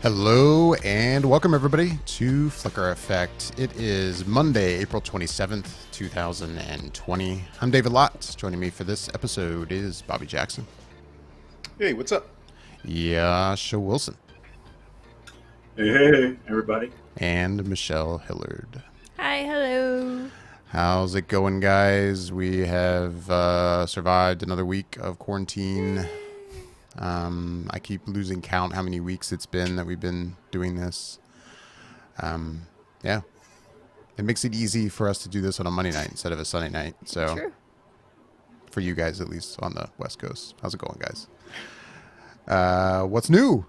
Hello and welcome everybody to Flicker Effect. It is Monday, April 27th, 2020. I'm David Lott. Joining me for this episode is Bobby Jackson. Hey, what's up? Yasha Wilson. Hey, everybody. And Michelle Hillard. Hi, hello. How's it going, guys? We have survived another week of quarantine. I keep losing count how many weeks it's been that we've been doing this. Yeah. It makes it easy for us to do this on a Monday night instead of a Sunday night. So True. For you guys, at least on the West Coast. How's it going, guys? What's new?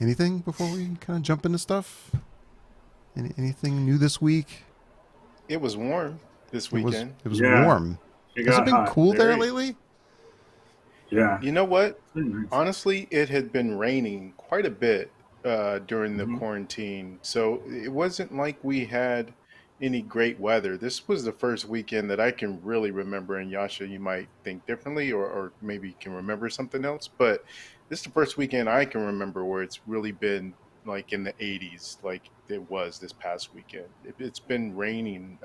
Anything before we kind of jump into stuff? Anything new this week? It was warm this weekend. It was warm. Has it been cool there lately? Yeah. You know what? Honestly, it had been raining quite a bit during the quarantine. So it wasn't like we had any great weather. This was the first weekend that I can really remember. And Yasha, you might think differently or maybe can remember something else. But this is the first weekend I can remember where it's really been like in the 80s like it was this past weekend. It's been raining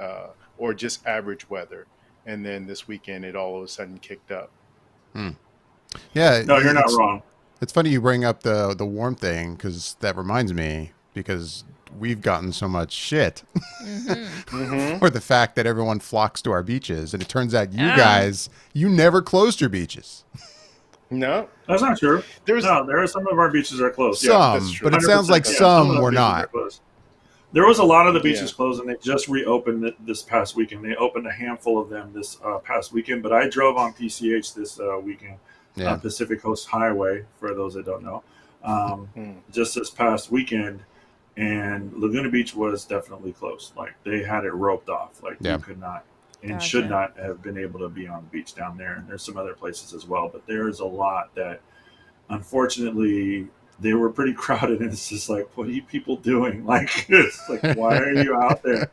or just average weather. And then this weekend it all of a sudden kicked up. Yeah. No, you're not wrong. It's funny you bring up the warm thing because that reminds me because we've gotten so much shit for the fact that everyone flocks to our beaches. And it turns out you guys, you never closed your beaches. No, that's not true. There are some of our beaches are closed. Some, that's true. But it sounds like some were not. There was a lot of the beaches closed, and they just reopened this past weekend. They opened a handful of them this past weekend. But I drove on PCH this weekend. Pacific Coast Highway, for those that don't know, just this past weekend, and Laguna Beach was definitely closed. Like they had it roped off. Like you could not and should not have been able to be on the beach down there. And there's some other places as well, but there's a lot that, unfortunately, they were pretty crowded. And it's just like, what are you people doing? Like, it's like, why are you out there?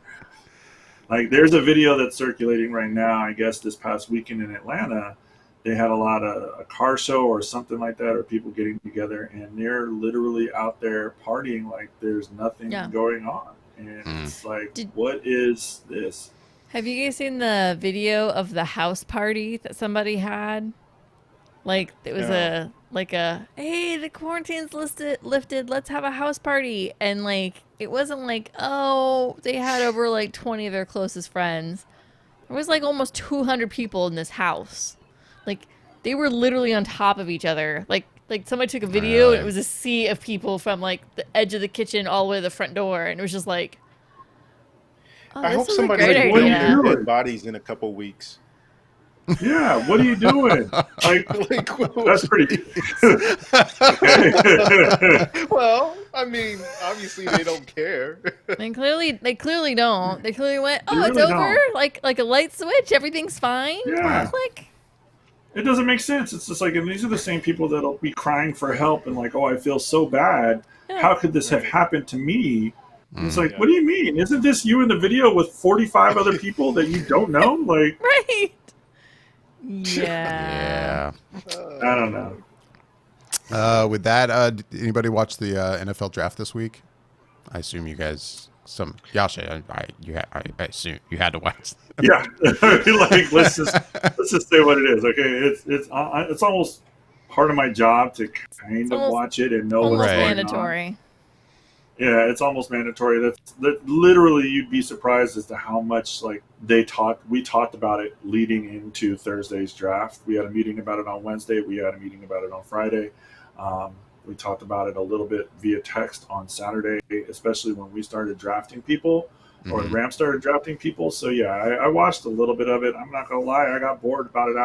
Like, there's a video that's circulating right now. I guess this past weekend in Atlanta. They had a car show or something like that, or people getting together, and they're literally out there partying like there's nothing going on. And it's like, what is this? Have you guys seen the video of the house party that somebody had? Like, it was hey, the quarantine's lifted, let's have a house party. And, like, it wasn't like, oh, they had over, like, 20 of their closest friends. There was, like, almost 200 people in this house. Like, they were literally on top of each other. Like somebody took a video, and it was a sea of people from, like, the edge of the kitchen all the way to the front door. And it was just like, oh, I hope this is somebody a great put idea. their dead bodies in a couple weeks. Yeah, what are you doing? Like that's pretty. Well, I mean, obviously they don't care. They clearly don't. They clearly went, oh, They it's really over? don't. Like a light switch, everything's fine. Yeah. Click. It doesn't make sense. It's just like, and these are the same people that'll be crying for help and like, oh, I feel so bad. Yeah. How could this have happened to me? And it's like, what do you mean? Isn't this you in the video with 45 other people that you don't know? Like, Right. Yeah. I don't know. With that, did anybody watch the NFL draft this week? I assume you guys, Yasha, I assume you had to watch. Yeah, like let's just say what it is. Okay, it's almost part of my job to kind of watch it and know what's going mandatory. on. Yeah, it's almost mandatory. That literally you'd be surprised as to how much like we talked about it leading into Thursday's draft. We had a meeting about it on Wednesday. We had a meeting about it on Friday. We talked about it a little bit via text on Saturday, especially when we started drafting people or Ram started drafting people. So yeah, I watched a little bit of it. I'm not gonna lie, I got bored about an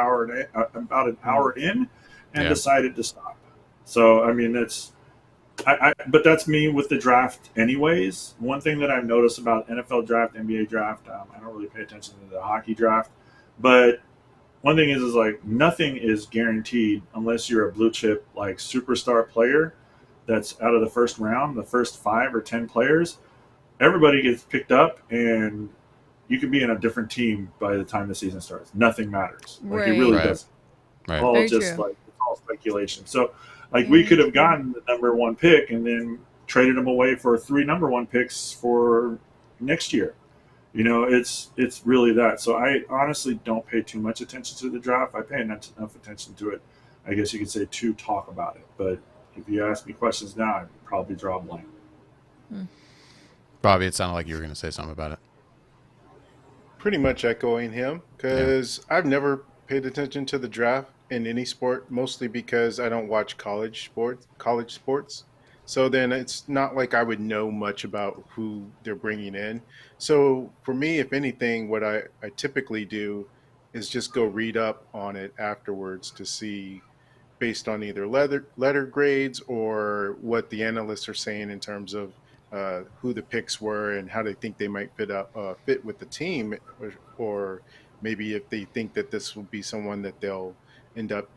hour in and decided to stop. So I mean, but that's me with the draft anyways. One thing that I've noticed about NFL draft, NBA draft, I don't really pay attention to the hockey draft, but one thing is like nothing is guaranteed unless you're a blue chip like superstar player that's out of the first round, the first 5 or 10 players. Everybody gets picked up and you could be in a different team by the time the season starts. Nothing matters. Like it really doesn't. Right. All Very just true. like it's all speculation. So like we could have gotten the number 1 pick and then traded them away for 3 number 1 picks for next year. You know, it's really that. So I honestly don't pay too much attention to the draft. I pay enough attention to it, I guess you could say, to talk about it. But if you ask me questions now, I'd probably draw a blank. Bobby, it sounded like you were going to say something about it. Pretty much echoing him, because I've never paid attention to the draft in any sport, mostly because I don't watch college sports. So then it's not like I would know much about who they're bringing in. So for me, if anything, what I typically do is just go read up on it afterwards to see, based on either letter grades or what the analysts are saying in terms of who the picks were and how they think they might fit with the team, or maybe if they think that this will be someone that they'll end up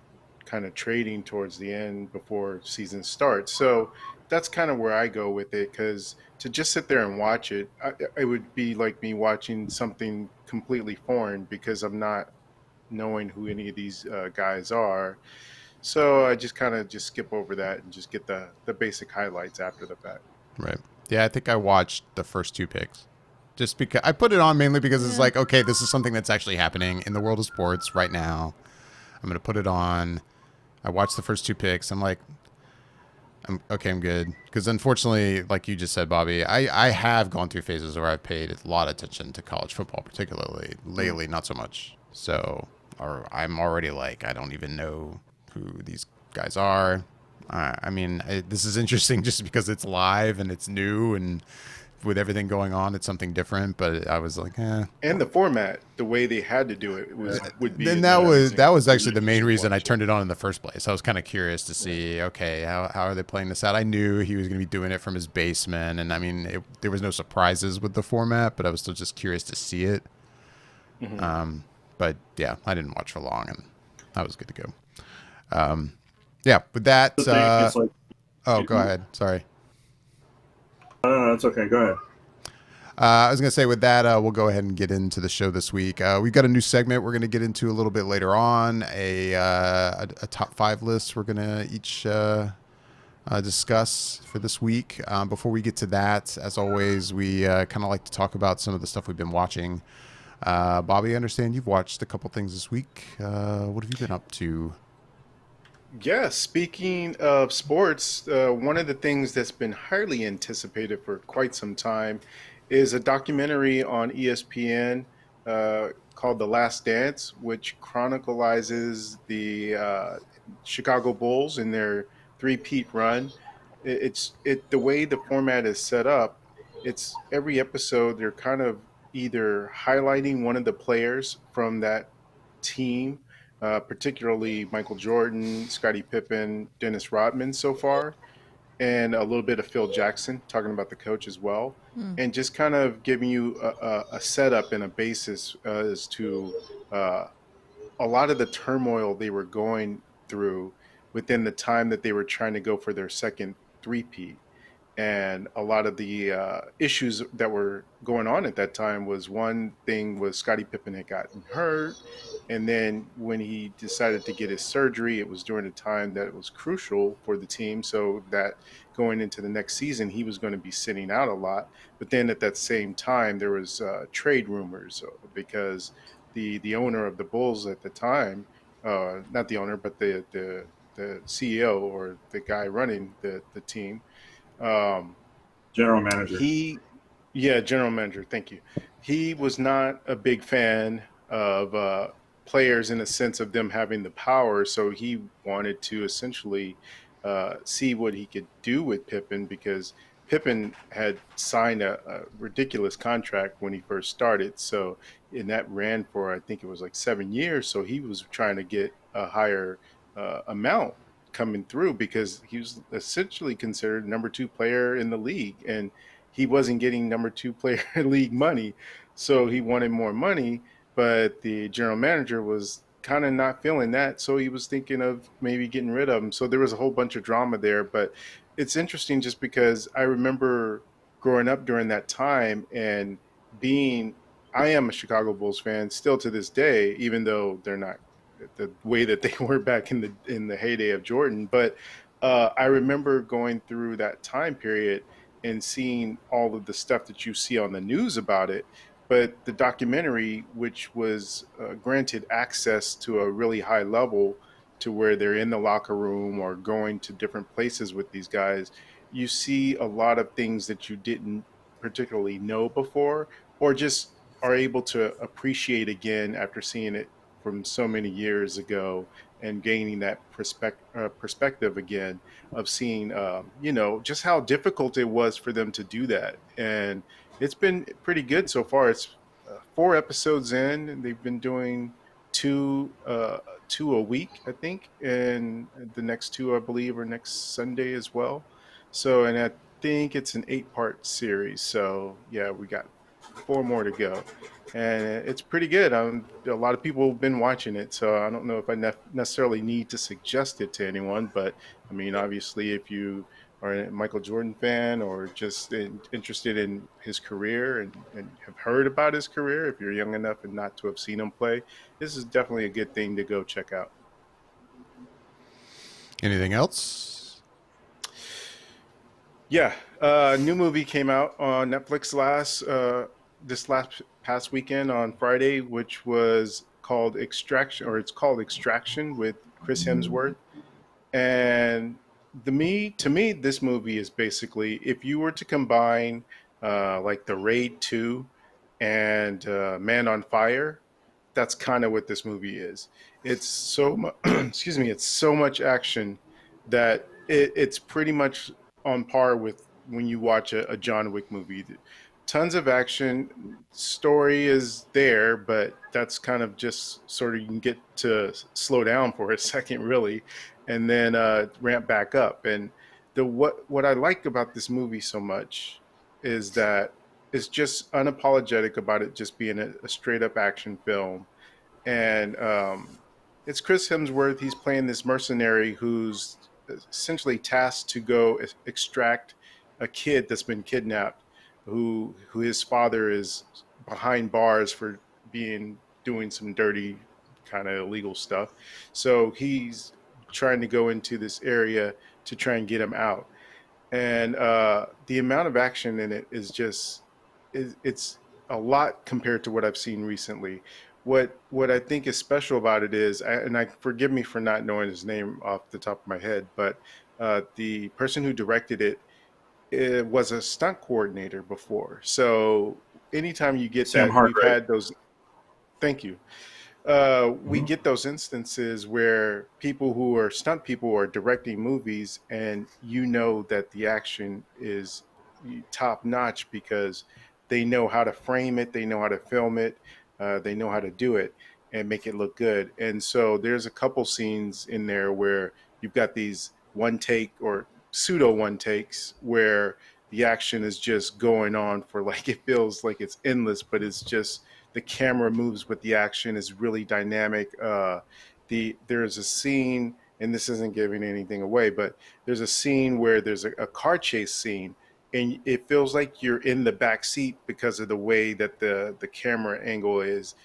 kind of trading towards the end before season starts. So that's kind of where I go with it, because to just sit there and watch it, it would be like me watching something completely foreign, because I'm not knowing who any of these guys are. So I just kind of just skip over that and just get the basic highlights after the fact. Right. Yeah, I think I watched the first 2 picks. Just because I put it on mainly because it's like, okay, this is something that's actually happening in the world of sports right now. I'm going to put it on. I watched the first 2 picks. I'm like, I'm good. Because unfortunately, like you just said, Bobby, I have gone through phases where I've paid a lot of attention to college football, particularly lately, not so much. So, or I'm already like, I don't even know who these guys are. I mean, this is interesting just because it's live and it's new, and with everything going on, it's something different. But I was like, And the format, the way they had to do it, would be. Then that was actually the main reason I turned it on in the first place. I was kind of curious to see, okay, how are they playing this out? I knew he was going to be doing it from his basement, and I mean, there was no surprises with the format, but I was still just curious to see it. But yeah, I didn't watch for long, and I was good to go. Yeah, with that. Go ahead. Sorry. No, that's okay. Go ahead. I was going to say, with that, we'll go ahead and get into the show this week. We've got a new segment we're going to get into a little bit later on, a top 5 list we're going to each discuss for this week. Before we get to that, as always, we kind of like to talk about some of the stuff we've been watching. Bobby, I understand you've watched a couple things this week. What have you been up to? Yeah, speaking of sports, one of the things that's been highly anticipated for quite some time is a documentary on ESPN called The Last Dance, which chronicles the Chicago Bulls in their three-peat run. The way the format is set up. It's every episode they're kind of either highlighting one of the players from that team, particularly Michael Jordan, Scottie Pippen, Dennis Rodman so far, and a little bit of Phil Jackson, talking about the coach as well, and just kind of giving you a setup and a basis as to a lot of the turmoil they were going through within the time that they were trying to go for their second three-peat. And a lot of the issues that were going on at that time was, one thing was Scottie Pippen had gotten hurt. And then when he decided to get his surgery, it was during a time that it was crucial for the team. So that going into the next season, he was going to be sitting out a lot. But then at that same time, there was trade rumors because the owner of the Bulls at the time, not the owner, but the CEO or the guy running the team, General manager. General manager. Thank you. He was not a big fan of players in the sense of them having the power. So he wanted to essentially see what he could do with Pippen, because Pippen had signed a ridiculous contract when he first started. So, and that ran for, I think it was like 7 years. So he was trying to get a higher amount coming through, because he was essentially considered number 2 player in the league, and he wasn't getting number 2 player league money. So he wanted more money, but the general manager was kind of not feeling that. So he was thinking of maybe getting rid of him. So there was a whole bunch of drama there, but it's interesting just because I remember growing up during that time and I am a Chicago Bulls fan still to this day, even though they're not the way that they were back in the heyday of Jordan. But I remember going through that time period and seeing all of the stuff that you see on the news about it. But the documentary, which was granted access to a really high level to where they're in the locker room or going to different places with these guys, you see a lot of things that you didn't particularly know before, or just are able to appreciate again after seeing it from so many years ago and gaining that perspective again of seeing, just how difficult it was for them to do that. And it's been pretty good so far. It's 4 episodes in, and they've been doing two a week, I think, and the next two, I believe, are next Sunday as well. So, and I think it's an 8-part series. So, yeah, we got 4 more to go, and it's pretty good. A lot of people have been watching it, so I don't know if I necessarily need to suggest it to anyone. But I mean, obviously, if you are a Michael Jordan fan or just interested in his career and have heard about his career, if you're young enough and not to have seen him play, this is definitely a good thing to go check out. Anything else? Yeah, new movie came out on Netflix this last past weekend on Friday, which was called Extraction, or it's called Extraction with Chris Hemsworth. And to me, this movie is basically, if you were to combine like The Raid 2 and Man on Fire, that's kind of what this movie is. It's so much, excuse me, it's so much action that it's pretty much on par with when you watch a John Wick movie. Tons of action, story is there, but that's kind of just sort of, you can get to slow down for a second, really, and then ramp back up. And what I like about this movie so much is that it's just unapologetic about it just being a straight up action film. And it's Chris Hemsworth. He's playing this mercenary who's essentially tasked to go extract a kid that's been kidnapped, who his father is behind bars for doing some dirty kind of illegal stuff. So he's trying to go into this area to try and get him out. And the amount of action in it is just it's a lot compared to what I've seen recently. What I think is special about it is, and I forgive me for not knowing his name off the top of my head, but the person who directed it was a stunt coordinator before. So anytime you get Sam that, we've Hargrave. had those. Thank you. We get those instances where people who are stunt people are directing movies, and you know that the action is top notch because they know how to frame it, they know how to film it, they know how to do it and make it look good. And so there's a couple scenes in there where you've got these one take or pseudo one takes where the action is just going on for like, it feels like it's endless, but it's just the camera moves with the action is really dynamic. There's a scene, and this isn't giving anything away, but there's a scene where there's a car chase scene, and it feels like you're in the back seat because of the way that the camera angle is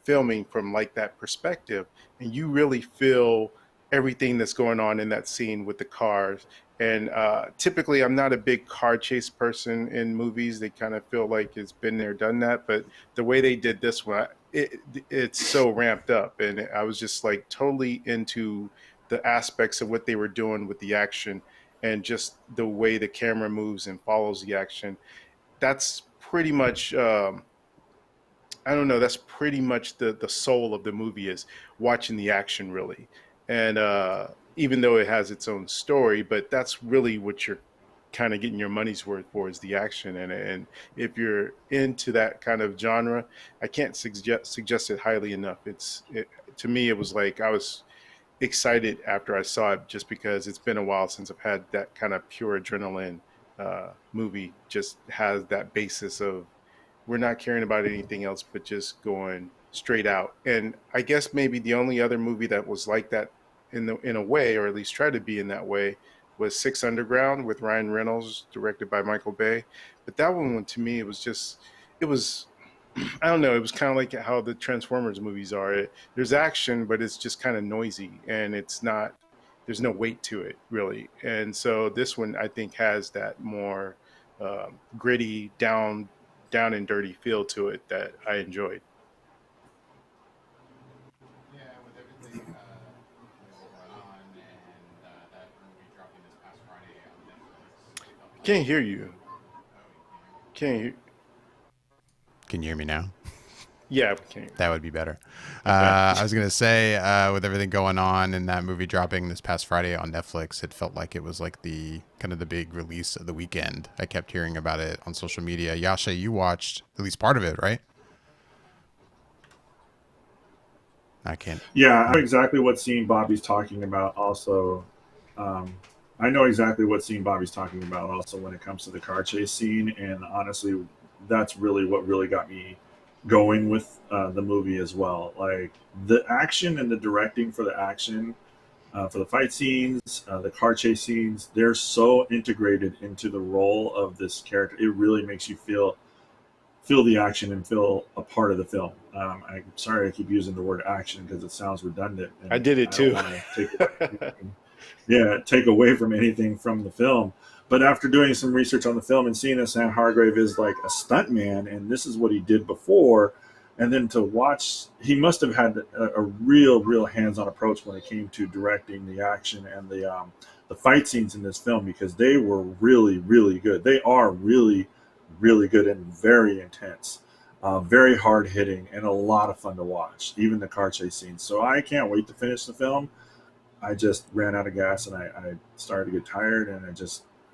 filming from like that perspective, and you really feel everything that's going on in that scene with the cars. And typically, I'm not a big car chase person in movies. They kind of feel like it's been there, done that. But the way they did this one, it's so ramped up. And I was just like totally into the aspects of what they were doing with the action and just the way the camera moves and follows the action. That's pretty much, I don't know, that's pretty much the soul of the movie is watching the action, really. And even though it has its own story, but that's really what you're kind of getting your money's worth for is the action. And if you're into that kind of genre, I can't suggest it highly enough. To me, it was like I was excited after I saw it just because it's been a while since I've had that kind of pure adrenaline movie. Just has that basis of we're not caring about anything else but just going straight out. And I guess maybe the only other movie that was like that in a way, or at least tried to be in that way, was Six Underground with Ryan Reynolds, directed by Michael Bay. But that one, to me, it was I don't know, it was kind of like how the Transformers movies are. There's action, but it's just kind of noisy, and there's no weight to it really. And so this one I think has that more gritty, down and dirty feel to it that I enjoyed. Yeah, with everything going on and that movie dropping this past Friday on Netflix. It felt Can't like, hear you. Can't hear. can you hear me now? Yeah, can't. That would be better. I was going to say, with everything going on and that movie dropping this past Friday on Netflix, it felt like it was like the kind of the big release of the weekend. I kept hearing about it on social media. Yasha, you watched at least part of it, right? I can't. Yeah, I know exactly what scene Bobby's talking about. Also, I know exactly what scene Bobby's talking about. Also, when it comes to the car chase scene, and honestly, that's really what really got me going with the movie as well. Like the action and the directing for the action, for the fight scenes, the car chase scenes, they're so integrated into the role of this character. It really makes you feel the action and feel a part of the film. I'm sorry I keep using the word action because it sounds redundant. And I did it too. don't wanna take away from anything from the film. But after doing some research on the film and seeing that Sam Hargrave is like a stuntman, and this is what he did before, and then to watch, he must have had a real hands-on approach when it came to directing the action and the fight scenes in this film, because they were really good. They are really good and very intense, very hard hitting, and a lot of fun to watch, even the car chase scenes. So I can't wait to finish the film. I just ran out of gas and I started to get tired, and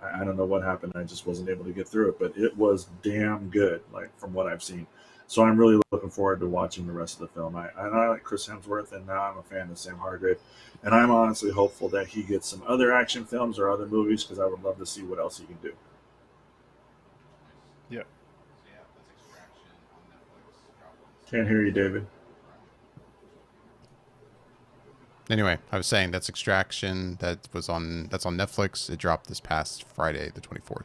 I don't know what happened. I just wasn't able to get through it, but it was damn good, like from what I've seen. So I'm really looking forward to watching the rest of the film. I like Chris Hemsworth, and now I'm a fan of Sam Hargrave, and I'm honestly hopeful that he gets some other action films or other movies, because I would love to see what else he can do. Yeah. Can't hear you, David. Anyway, I was saying that's Extraction. That's on Netflix. It dropped this past Friday, the 24th.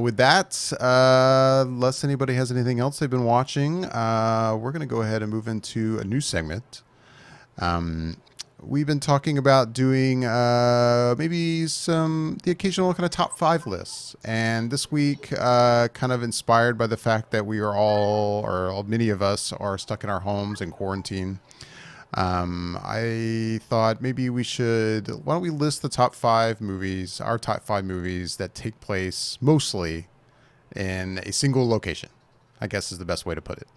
With that, unless anybody has anything else they've been watching, we're going to go ahead and move into a new segment. We've been talking about doing maybe the occasional kind of top 5 lists. And this week, kind of inspired by the fact that we are all, or many of us, are stuck in our homes in quarantine. I thought maybe why don't we list the top 5 movies, our top 5 movies that take place mostly in a single location, I guess is the best way to put it.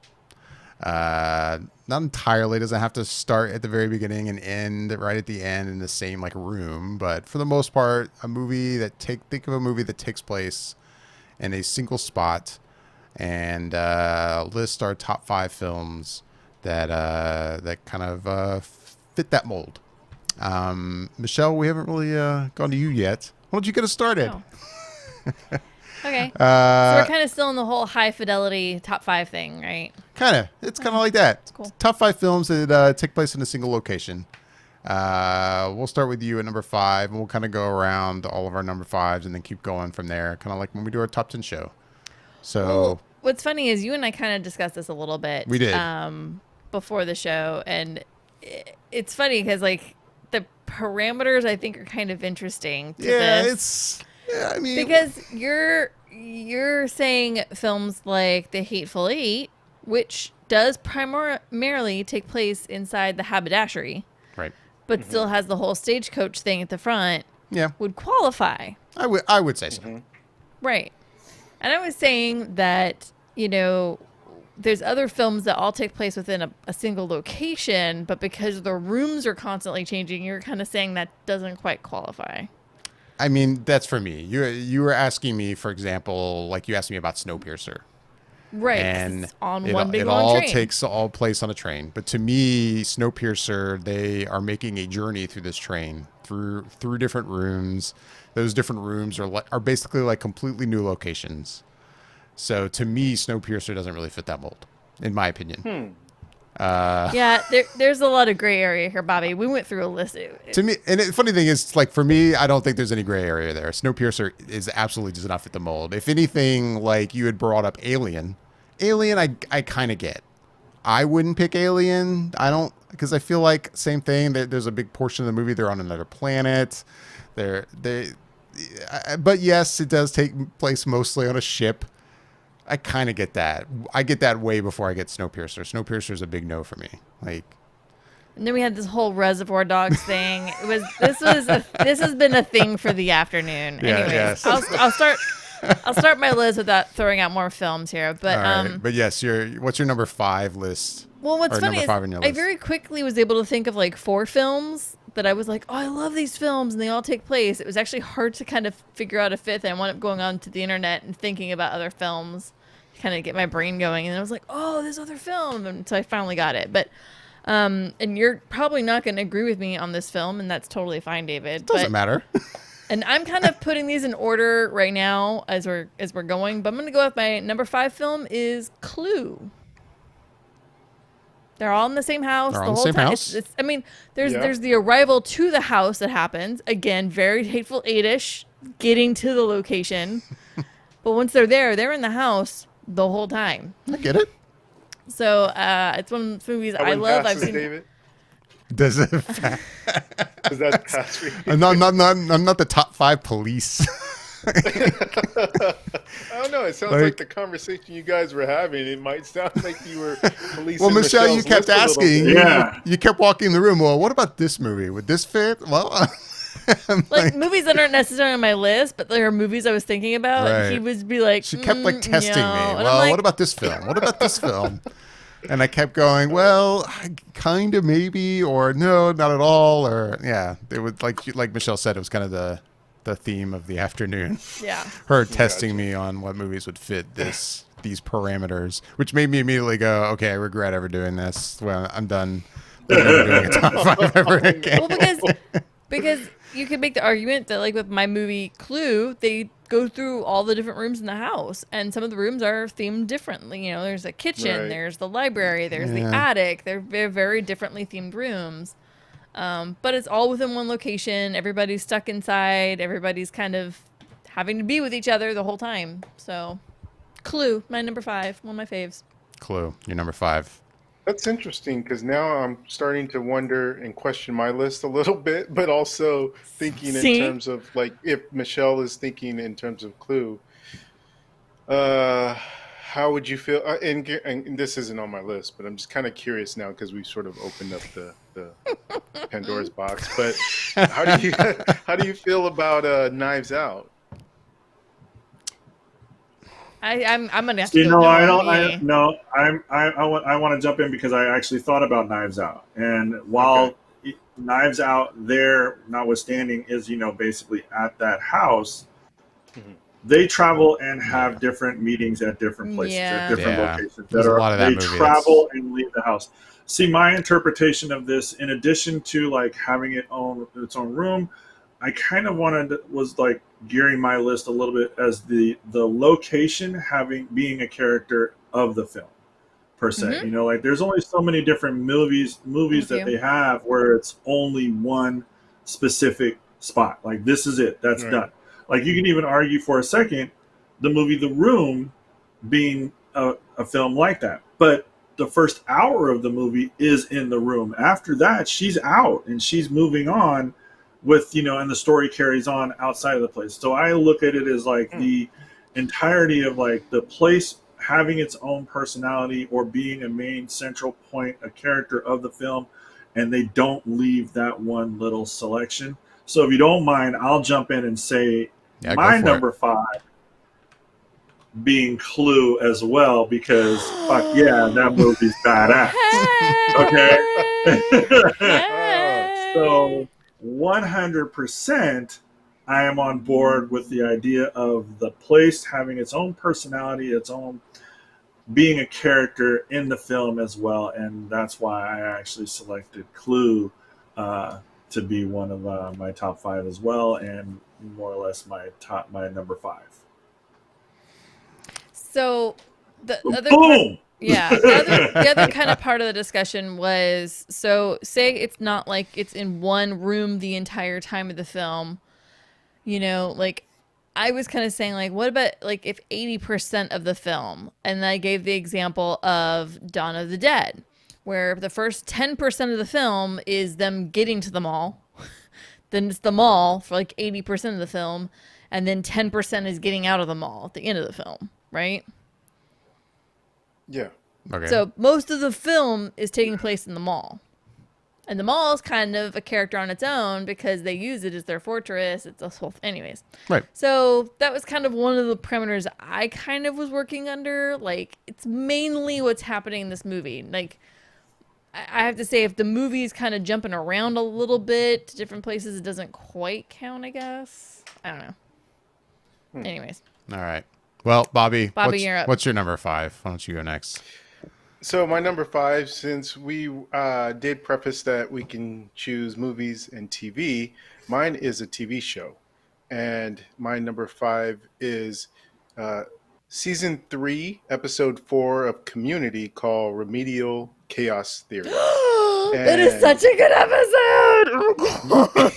Not entirely, doesn't have to start at the very beginning and end right at the end in the same like room, but for the most part, think of a movie that takes place in a single spot, and list our top 5 films that kind of fit that mold. Michelle, we haven't really gone to you yet. Why don't you get us started? Oh. Okay. So we're kind of still in the whole high fidelity top 5 thing, right? Kind of. It's kind of like that. It's cool. Top 5 films that take place in a single location. We'll start with you at number 5, and we'll kind of go around all of our number 5s and then keep going from there, kind of like when we do our top 10 show. So Well, what's funny is you and I kind of discussed this a little bit. We did. Before the show, and it's funny because like the parameters I think are kind of interesting to this. I mean, Because you're saying films like The Hateful Eight, which does primarily take place inside the haberdashery, right. but still has the whole stagecoach thing at the front, Yeah, would qualify. I would say so. Right. And I was saying that, there's other films that all take place within a single location, but because the rooms are constantly changing, you're kind of saying that doesn't quite qualify. I mean, that's for me. You were asking me, for example, like you asked me about Snowpiercer. Right. 'Cause And it's on it, one big it long all train. takes all place on a train. But to me, Snowpiercer, they are making a journey through this train, through different rooms. Those different rooms are basically like completely new locations. So to me, Snowpiercer doesn't really fit that mold, in my opinion. Yeah, there's a lot of gray area here, Bobby. We went through a list. To me, and the funny thing is, like for me, I don't think there's any gray area there. Snowpiercer absolutely does not fit the mold. If anything, like you had brought up Alien, I kind of get. I wouldn't pick Alien. I don't, because I feel like same thing. There's a big portion of the movie they're on another planet. But yes, it does take place mostly on a ship. I kind of get that. I get that way before I get Snowpiercer. Snowpiercer is a big no for me. Like, And then we had this whole Reservoir Dogs thing. This has been a thing for the afternoon. Yeah, Anyways, yes. I'll start my list without throwing out more films here. But all right. But yes, what's your number 5 list? well, what's or funny number is 5 on your I list? very quickly was able to think of like 4 films that I was like, oh, I love these films, and they all take place. It was actually hard to kind of figure out a fifth. And I wound up going on to the internet and thinking about other films to kind of get my brain going. And I was like, oh, this other film, and so I finally got it. But and you're probably not going to agree with me on this film, and that's totally fine, David. Doesn't matter. And I'm kind of putting these in order right now as we're going. But I'm going to go with my number 5 film is Clue. They're all in the same house. They're the all in the whole same time. house? I mean, there's Yeah. there's the arrival to the house that happens. Again, very Hateful Eight-ish, getting to the location. But once they're there, they're in the house the whole time. I get it. So it's one of the movies I went love. past I've this, seen. David. Does it? Does that pass for you? I'm not the top 5 police. I don't know. It sounds Like- like the conversation you guys were having. It might sound like you were policing. Well, Michelle, you Michelle's kept list a little asking. bit. Yeah. You kept walking in the room. Well, what about this movie? Would this fit? Well, I'm Like movies that aren't necessarily on my list, but there are movies I was thinking about. Right. He would be like, she kept like testing no. me. And I'm Well, like, what about this film? What about this film? And I kept going, well, kind of maybe, or no, not at all, or yeah. It was like Michelle said, it was kind of the theme of the afternoon. yeah. Her testing me on what movies would fit these parameters, which made me immediately go, okay, I regret ever doing this. Well, I'm done. I'm never doing a top 5 ever again. Well, because you could make the argument that like with my movie Clue, they go through all the different rooms in the house, and some of the rooms are themed differently. You know, there's a kitchen, Right. there's the library, there's the Yeah. attic. They're very, very differently themed rooms. But it's all within one location. Everybody's stuck inside. Everybody's kind of having to be with each other the whole time. So, Clue, my number 5, one of my faves. Clue, you're number 5. That's interesting because now I'm starting to wonder and question my list a little bit, but also thinking See? in terms of like if Michelle is thinking in terms of Clue, how would you feel? And this isn't on my list, but I'm just kind of curious now because we've sort of opened up the Pandora's box. But how do you feel about Knives Out? I'm gonna have to You go know, I no don't. on me. I want to jump in because I actually thought about Knives Out, and while Knives Out, there notwithstanding, is basically at that house. Mhm. They travel and have different meetings at different places, Yeah. at different Yeah. locations. There's a lot of that they movie travel and leave the house. See, my interpretation of this, in addition to like having its own room, I kind of was like gearing my list a little bit as the location being a character of the film per se. Mhm. Like there's only so many different movies Thank that you. they have where it's only one specific spot. Like this is it. That's Right. done. Like you can even argue for a second the movie The Room being a film like that. But the first hour of the movie is in the room. After that, she's out and she's moving on with, and the story carries on outside of the place. So I look at it as like the entirety of like the place having its own personality or being a main central point, a character of the film, and they don't leave that one little selection. So if you don't mind, I'll jump in and say Yeah, my go for number 5 being Clue as well, because fuck yeah, that movie's badass. Hey! So 100% I am on board with the idea of the place having its own personality, its own being a character in the film as well, and that's why I actually selected Clue to be one of my top 5 as well, and more or less my number 5. So the other Boom! yeah, the other kind of part of the discussion was, so say it's not like it's in one room the entire time of the film, like I was kind of saying like, what about like if 80% of the film, and I gave the example of Dawn of the Dead, where the first 10% of the film is them getting to the mall. Then it's the mall for like 80% of the film, and then 10% is getting out of the mall at the end of the film, right? Yeah. Okay. So most of the film is taking place in the mall. And the mall is kind of a character on its own because they use it as their fortress. It's a whole anyways. Right. So that was kind of one of the parameters I kind of was working under. Like, it's mainly what's happening in this movie. Like, I have to say, if the movie's kind of jumping around a little bit to different places, it doesn't quite count, I guess. I don't know. Anyways. All right. Well, Bobby, you're up. what's your number 5? Why don't you go next? So my number 5, since we did preface that we can choose movies and TV, mine is a TV show. And my number 5 is season 3, episode 4 of Community, called Remedial Chaos Theory. That is such a good episode. Oh my God.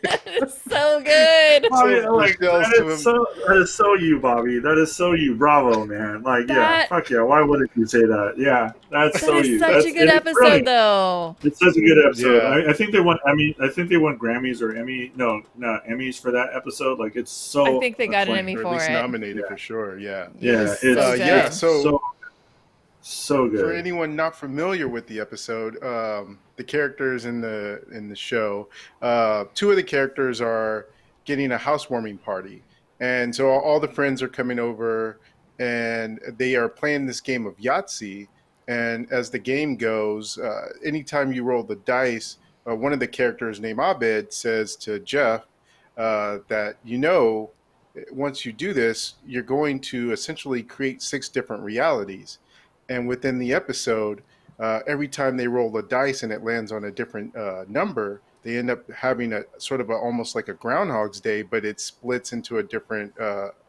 That is so good. Bobby, So like, Michelle's that is so you, Bobby. That is so you. Bravo, man. Like, yeah, That- fuck yeah. Why wouldn't you say that? Yeah, that's That so is you. such a good it's episode, brilliant. though. It's such a good episode. Yeah. I think they won. I mean, I think they won Grammys or Emmy. No, Emmys for that episode. Like, it's so. I think they got an acclaimed. Emmy Or at for least it. nominated for sure, yeah. Yeah, It's it's so yeah, good. so so good. for anyone not familiar with the episode, the characters in the show, 2 of the characters are getting a housewarming party, and so all the friends are coming over, and they are playing this game of Yahtzee. And as the game goes, anytime you roll the dice, one of the characters named Abed says to Jeff that once you do this, you're going to essentially create 6 different realities. And within the episode, every time they roll the dice and it lands on a different number, they end up having a sort of almost like a Groundhog's Day, but it splits into a different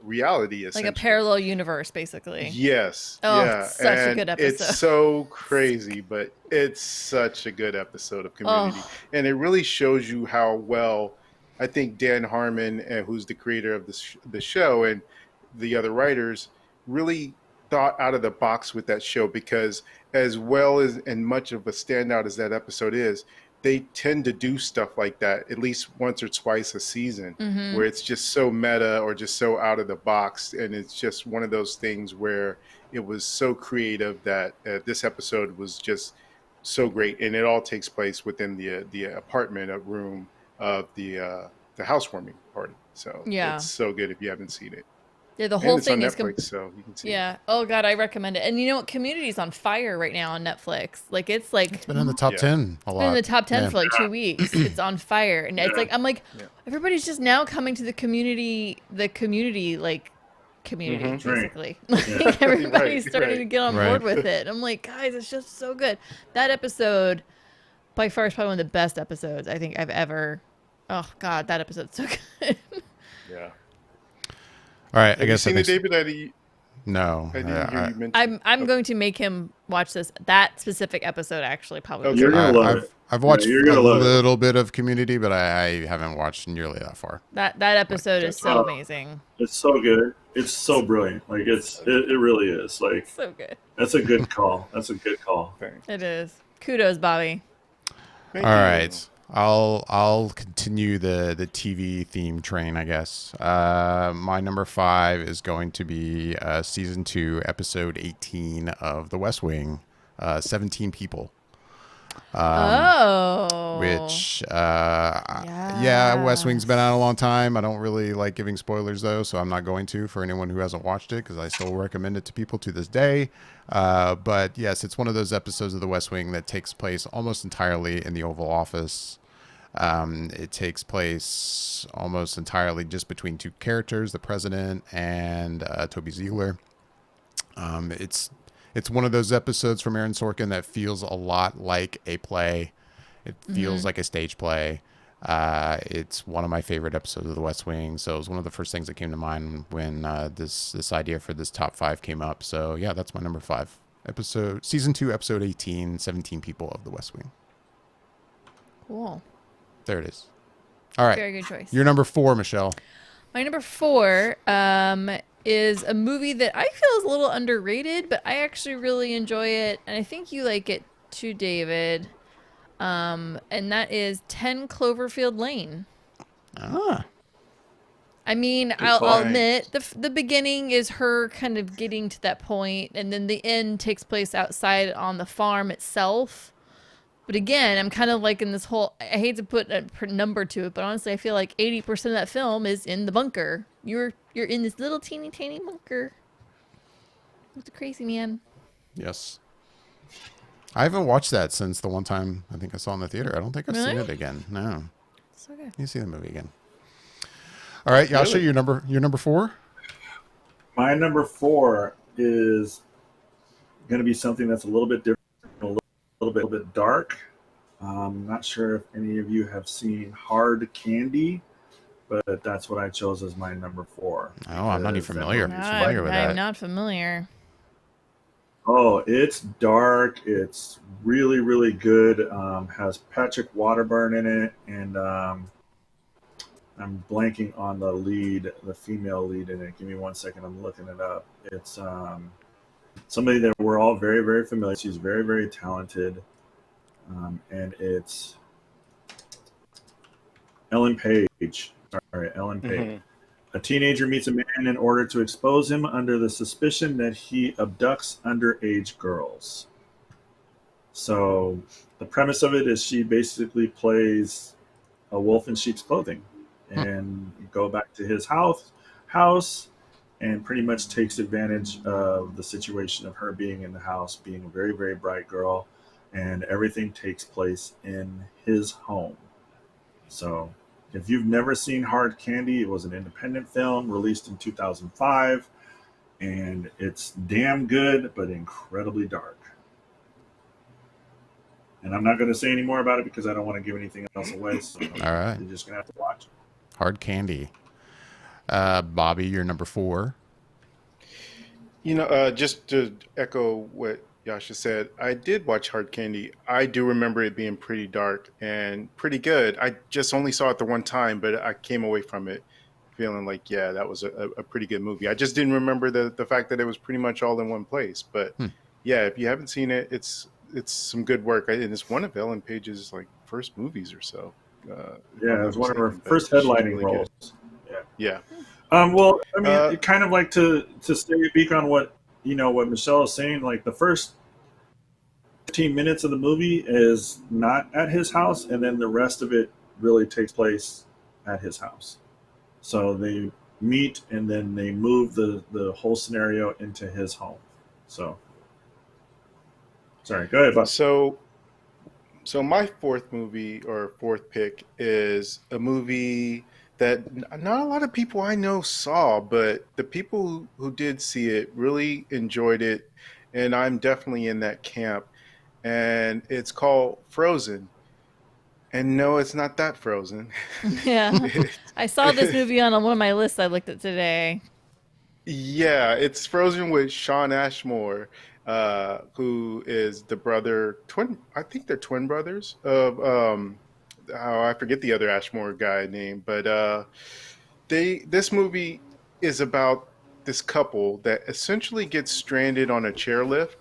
reality. Like a parallel universe, basically. Yes. Oh, yeah. it's such a And good episode. It's so crazy, but it's such a good episode of Community. Oh. And it really shows you how well, I think Dan Harmon, who's the creator of the show, and the other writers really thought out of the box with that show, because as well as and much of a standout as that episode is, they tend to do stuff like that at least once or twice a season, Mm-hmm. where it's just so meta or just so out of the box. And it's just one of those things where it was so creative that this episode was just so great. And it all takes place within the apartment room of the housewarming party. So Yeah. it's so good if you haven't seen it. Yeah, the And whole it's on thing is Netflix, so you can see it. yeah. Oh God, I recommend it. And you know what? Community's on fire right now on Netflix. Like, it's like It's been in the top Yeah. 10 a lot. been in the top 10 Yeah. for like 2 weeks. It's on fire. And it's like, I'm like, Yeah. everybody's just now coming to the community like community, Mhm. Right. basically. Like, everybody's Right, starting right. to get on Right. board with it. I'm like, guys, it's just so good. That episode, by far, is probably one of the best episodes I think I've ever. Oh God, that episode's so good. Yeah. All right. Have I you guess seen that it, makes, David? no. I didn't hear you mention. I'm going to make him watch that specific episode. Actually, probably. Okay. You're gonna love I've, it. I've watched you're a gonna love it. little bit of Community, but I haven't watched nearly that far. That episode is so Oh. amazing. It's so good. It's so brilliant. Like it really is. Like So good. that's a good call. That's a good call. Thanks. It is. Kudos, Bobby. Thank All you. right. I'll continue the TV theme train, I guess. My number 5 is going to be season 2, episode 18 of The West Wing, 17 People. Oh. Which, yeah, West Wing's been out a long time. I don't really like giving spoilers, though, so I'm not going to for anyone who hasn't watched it, because I still recommend it to people to this day. But yes, it's one of those episodes of The West Wing that takes place almost entirely in the Oval Office. It takes place almost entirely just between 2 characters, the president and Toby Ziegler. It's one of those episodes from Aaron Sorkin that feels a lot like a play. It feels like a stage play. It's one of my favorite episodes of The West Wing. So it was one of the first things that came to mind when this idea for this top 5 came up. So yeah, that's my number 5 episode, season 2, episode 18, 17 People of The West Wing. Cool. There it is. All right. Very good choice. Your number 4, Michelle. My number 4 is a movie that I feel is a little underrated, but I actually really enjoy it, and I think you like it to David, and that is 10 Cloverfield Lane. Ah. I mean, I'll call. admit the beginning is her kind of getting to that point, and then the end takes place outside on the farm itself. But again, I'm kind of like in this whole. I hate to put a number to it, but honestly, I feel like 80% of that film is in the bunker. You're in this little teeny tiny bunker with the crazy man. Yes. I haven't watched that since the one time I think I saw it in the theater. I don't think I've seen Really? it again. No. It's okay. You see the movie again. All right, Yasha, Really? your number 4? My number 4 is going to be something that's a little bit different, a little bit dark. Not sure if any of you have seen Hard Candy, but that's what I chose as my number 4. Oh, I'm not even because that familiar. movie's Familiar with that. I'm not familiar. Oh, it's dark. It's really, really good. Has Patrick Waterburn in it, and I'm blanking on the female lead in it. Give me 1 second. I'm looking it up. It's somebody that we're all very, very familiar. She's very, very talented, and it's Ellen Page. Sorry, Ellen Page. Mhm. A teenager meets a man in order to expose him under the suspicion that he abducts underage girls. So the premise of it is she basically plays a wolf in sheep's clothing, and you go back to his house and pretty much takes advantage of the situation of her being in the house, being a very, very bright girl, and everything takes place in his home. So if you've never seen Hard Candy, it was an independent film released in 2005, and it's damn good, but incredibly dark. And I'm not going to say any more about it because I don't want to give anything else away. So All right. you're just going to have to watch it. Hard Candy. Bobby, your number 4. Just to echo what Yasha said, I did watch Hard Candy. I do remember it being pretty dark and pretty good. I just only saw it the one time, but I came away from it feeling like, yeah, that was a pretty good movie. I just didn't remember the fact that it was pretty much all in one place. But yeah, if you haven't seen it, it's some good work. And it's one of Ellen Page's like first movies or so. Yeah, it was one of her first headlining roles. Yeah. Well, I mean, kind of like to speak on what Michelle is saying. Like the first 15 minutes of the movie is not at his house, and then the rest of it really takes place at his house. So they meet, and then they move the whole scenario into his home. So, sorry, go ahead, Bob. So my fourth pick is a movie that not a lot of people I know saw, but the people who did see it really enjoyed it, and I'm definitely in that camp. And it's called Frozen. And no, it's not that Frozen. Yeah. I saw this movie on one of my lists I looked at today. Yeah, it's Frozen with Sean Ashmore, who is the twin. I think they're twin brothers of I forget the other Ashmore guy name, but this movie is about this couple that essentially gets stranded on a chairlift,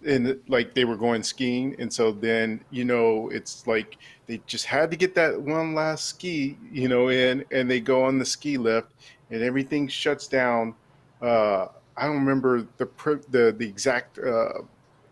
and like they were going skiing, and so then it's like they just had to get that one last ski in, and they go on the ski lift, and everything shuts down. I don't remember the exact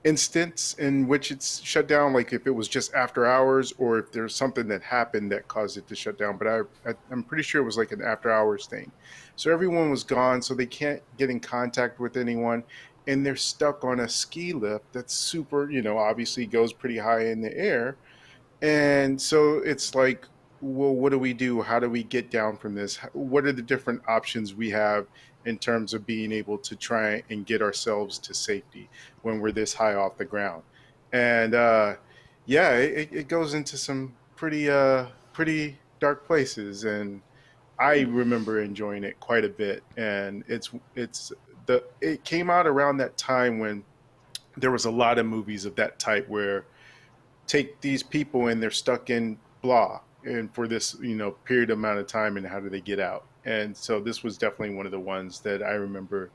instance in which it's shut down, like if it was just after hours or if there's something that happened that caused it to shut down. But I'm pretty sure it was like an after hours thing. So everyone was gone, so they can't get in contact with anyone, and they're stuck on a ski lift that's super, obviously goes pretty high in the air. And so it's like, well, what do we do? How do we get down from this? What are the different options we have in terms of being able to try and get ourselves to safety when we're this high off the ground? And yeah, it goes into some pretty dark places, and I remember enjoying it quite a bit. And it came out around that time when there was a lot of movies of that type where take these people and they're stuck in blah and for this period amount of time, and how do they get out? And so this was definitely one of the ones that I remember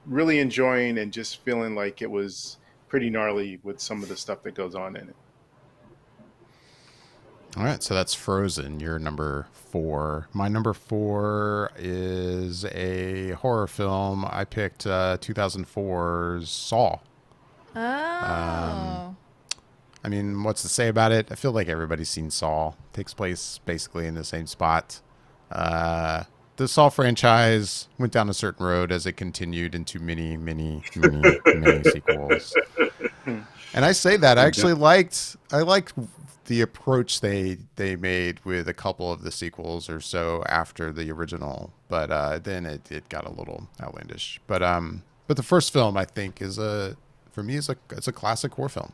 really enjoying and just feeling like it was pretty gnarly with some of the stuff that goes on in it. All right, so that's Frozen. Your number 4. My number 4 is a horror film. I picked 2004's Saw. Oh. I mean, what's to say about it? I feel like everybody's seen Saw. Takes place basically in the same spot. The Saw franchise went down a certain road as it continued into many sequels. And I say that I actually liked the approach they made with a couple of the sequels or so after the original, but then it got a little outlandish. But the first film I think is for me it's a classic horror film.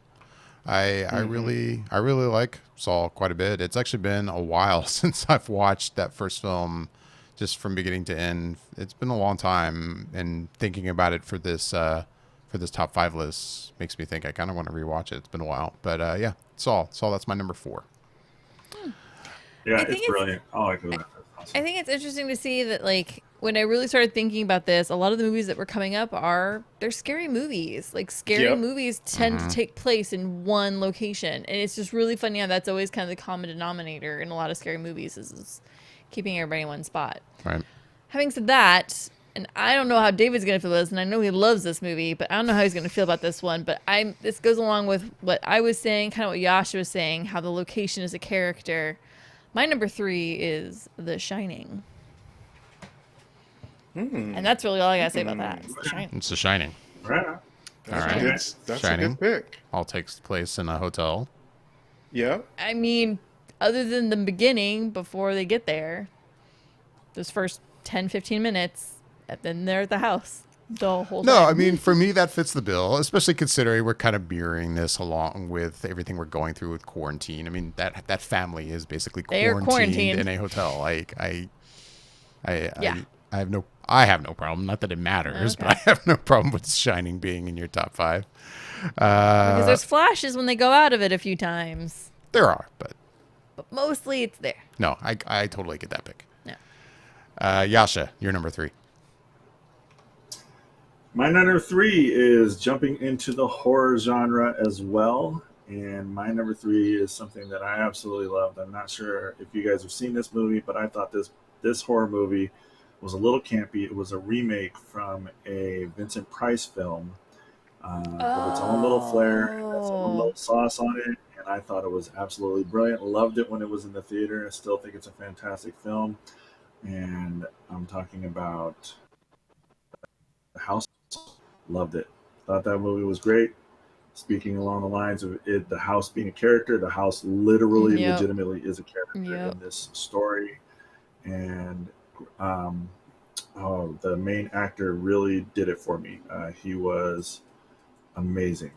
I really like Saw quite a bit. It's actually been a while since I've watched that first film, just from beginning to end. It's been a long time, and thinking about it for this top 5 list makes me think I kind of want to rewatch it. It's been a while, but yeah, Saw. That's my number 4. Yeah, it's brilliant. I like it. Awesome. I think it's interesting to see that, like, when I really started thinking about this, a lot of the movies that were coming up they're scary movies. Like, scary movies tend to take place in one location. And it's just really funny how that's always kind of the common denominator in a lot of scary movies is keeping everybody in one spot. Right. Having said that, and I don't know how David's going to feel about this, and I know he loves this movie, but I don't know how he's going to feel about this one. But this goes along with what I was saying, kind of what Yasha was saying, how the location is a character. My number 3 is The Shining. And that's really all I got to say about that. It's The Shining. It's The Shining. Right. All right. That's Shining. a good pick. All takes place in a hotel. Yeah. I mean, other than the beginning, before they get there, those first 10, 15 minutes, and then they're at the house the whole time. No, I mean, for me, that fits the bill, especially considering we're kind of mirroring this along with everything we're going through with quarantine. I mean, that family is basically quarantined in a hotel. I have no problem. Not that it matters, but I have no problem with Shining being in your top 5. Because there's flashes when they go out of it a few times. There are, but mostly it's there. No, I totally get that pick. Yeah. Yasha, you're number 3. My number 3 is jumping into the horror genre as well. And my number 3 is something that I absolutely loved. I'm not sure if you guys have seen this movie, but I thought this horror movie was a little campy. It was a remake from a Vincent Price film with its own little flair and its own little sauce on it. And I thought it was absolutely brilliant. Loved it when it was in the theater. I still think it's a fantastic film. And I'm talking about The House. Loved it. Thought that movie was great. Speaking along the lines of it, the house being a character, the house literally, legitimately is a character in this story. And the main actor really did it for me. He was amazing.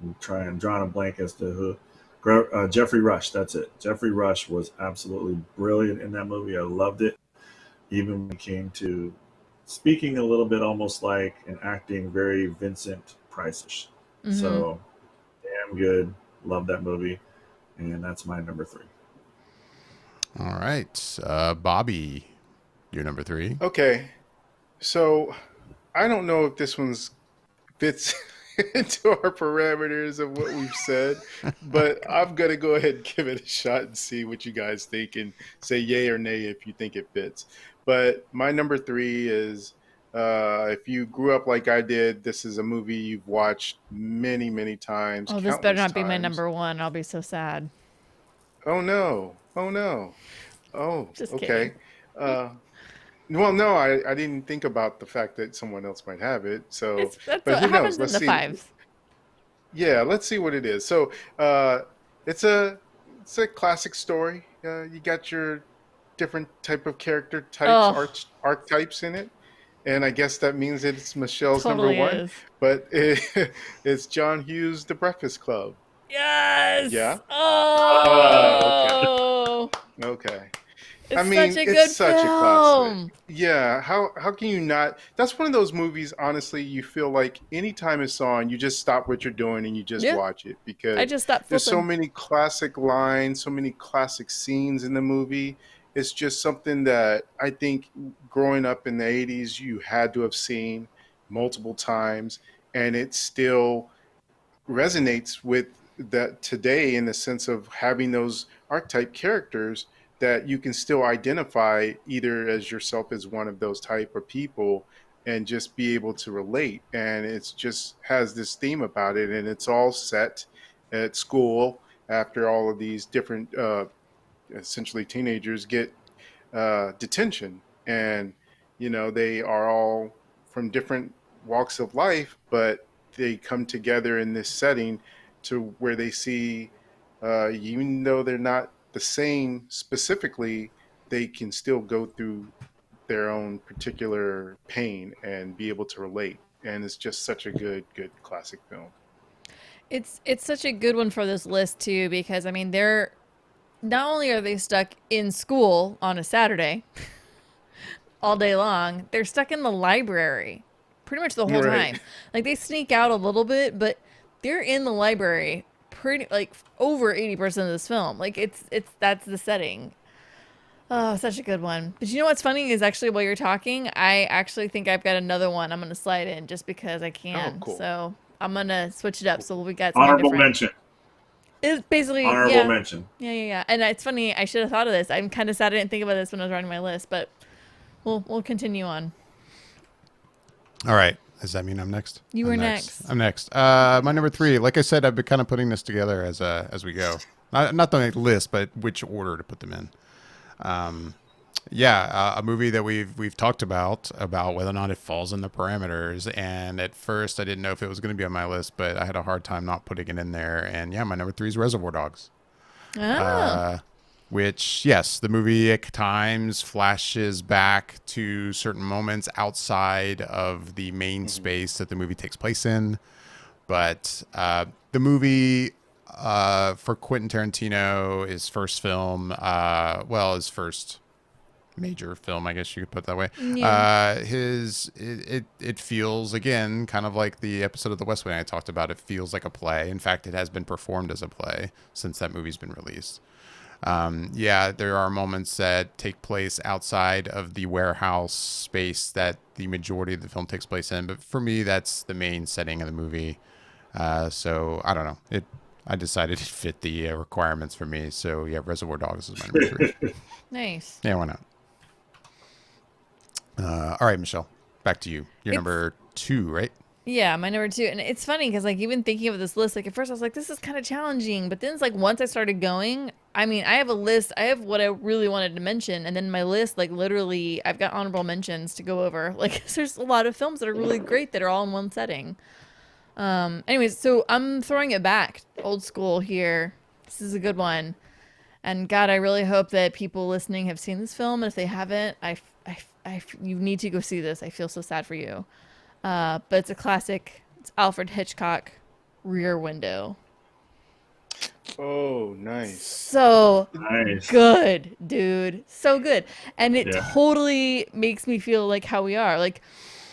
I'm drawing a blank as to who. Jeffrey Rush, that's it. Jeffrey Rush was absolutely brilliant in that movie. I loved it. Even when it came to speaking a little bit almost like and acting very Vincent Price-ish. So damn good. Love that movie. And that's my number 3. All right. Bobby, you're number 3. Okay. So I don't know if this one's fits into our parameters of what we've said, but I'm going to go ahead and give it a shot and see what you guys think and say yay or nay if you think it fits. But my number 3 is, if you grew up like I did, this is a movie you've watched many, many times. Oh, this better not be my number 1. I'll be so sad. Oh, no. Oh, Just okay. kidding. Well, no, I didn't think about the fact that someone else might have it. So, That's but what who happens knows? in the 5s. Yeah, let's see what it is. So, it's a classic story. You got your different type of character types, archetypes in it, and I guess that means it's Michelle's Totally number 1. is. But it's John Hughes' The Breakfast Club. Yes. Yeah? Oh. Okay. It's I mean, such a good it's such a classic. film. Yeah, how can you not? That's one of those movies, honestly, you feel like anytime it's on, you just stop what you're doing and you just watch it because I just stopped there's so flipping. many classic lines, so many classic scenes in the movie. It's just something that I think growing up in the 80s, you had to have seen. multiple times, and it still resonates with that today in the sense of having those archetype characters that you can still identify either as yourself as one of those type of people and just be able to relate. And it's just has this theme about it, and it's all set at school after all of these different essentially teenagers get detention, and they are all from different walks of life, but they come together in this setting to where they see, even though they're not the same specifically, they can still go through their own particular pain and be able to relate. And it's just such a good classic film. It's such a good one for this list too, because I mean they're not only are they stuck in school on a Saturday all day long, they're stuck in the library pretty much the whole Right. time. Like they sneak out a little bit, but they're in the library pretty like over 80% of this film. Like it's that's the setting. Oh, such a good one. But you know what's funny is actually while you're talking, I actually think I've got another one I'm gonna slide in just because I can. Cool. So I'm gonna switch it up. So we got something Honorable different. mention. It's basically Honorable yeah. mention. Yeah. And it's funny, I should have thought of this. I'm kind of sad I didn't think about this when I was writing my list, but we'll continue on. All right. Does that mean I'm next? You I'm were next. I'm next. My number 3. Like I said, I've been kind of putting this together as we go. Not the list, but which order to put them in. A movie that we've talked about whether or not it falls in the parameters. And at first, I didn't know if it was going to be on my list, but I had a hard time not putting it in there. And yeah, my number 3 is Reservoir Dogs. Oh. Which, yes, the movie at times flashes back to certain moments outside of the main space that the movie takes place in. But the movie, for Quentin Tarantino, his first film, his first major film, I guess you could put it that way. Yeah. It feels, again, kind of like the episode of The West Wing I talked about. It feels like a play. In fact, it has been performed as a play since that movie's been released. There are moments that take place outside of the warehouse space that the majority of the film takes place in. But for me, that's the main setting of the movie. So I don't know. I decided it fit the requirements for me. So yeah, Reservoir Dogs is my number 3. Nice. Yeah, why not? All right, Michelle, back to you. You're number 2, right? Yeah, my number 2. And it's funny because like even thinking of this list, like at first I was like, this is kind of challenging. But then it's like once I started going, I mean, I have a list. I have what I really wanted to mention. And then my list, like literally, I've got honorable mentions to go over. Like there's a lot of films that are really great that are all in one setting. Anyways, so I'm throwing it back old school here. This is a good one. And God, I really hope that people listening have seen this film. And if they haven't, you need to go see this. I feel so sad for you. But it's a classic. It's Alfred Hitchcock, Rear Window. Oh, nice. So Nice. good, dude. So good. And it Yeah. totally makes me feel like how we are. Like,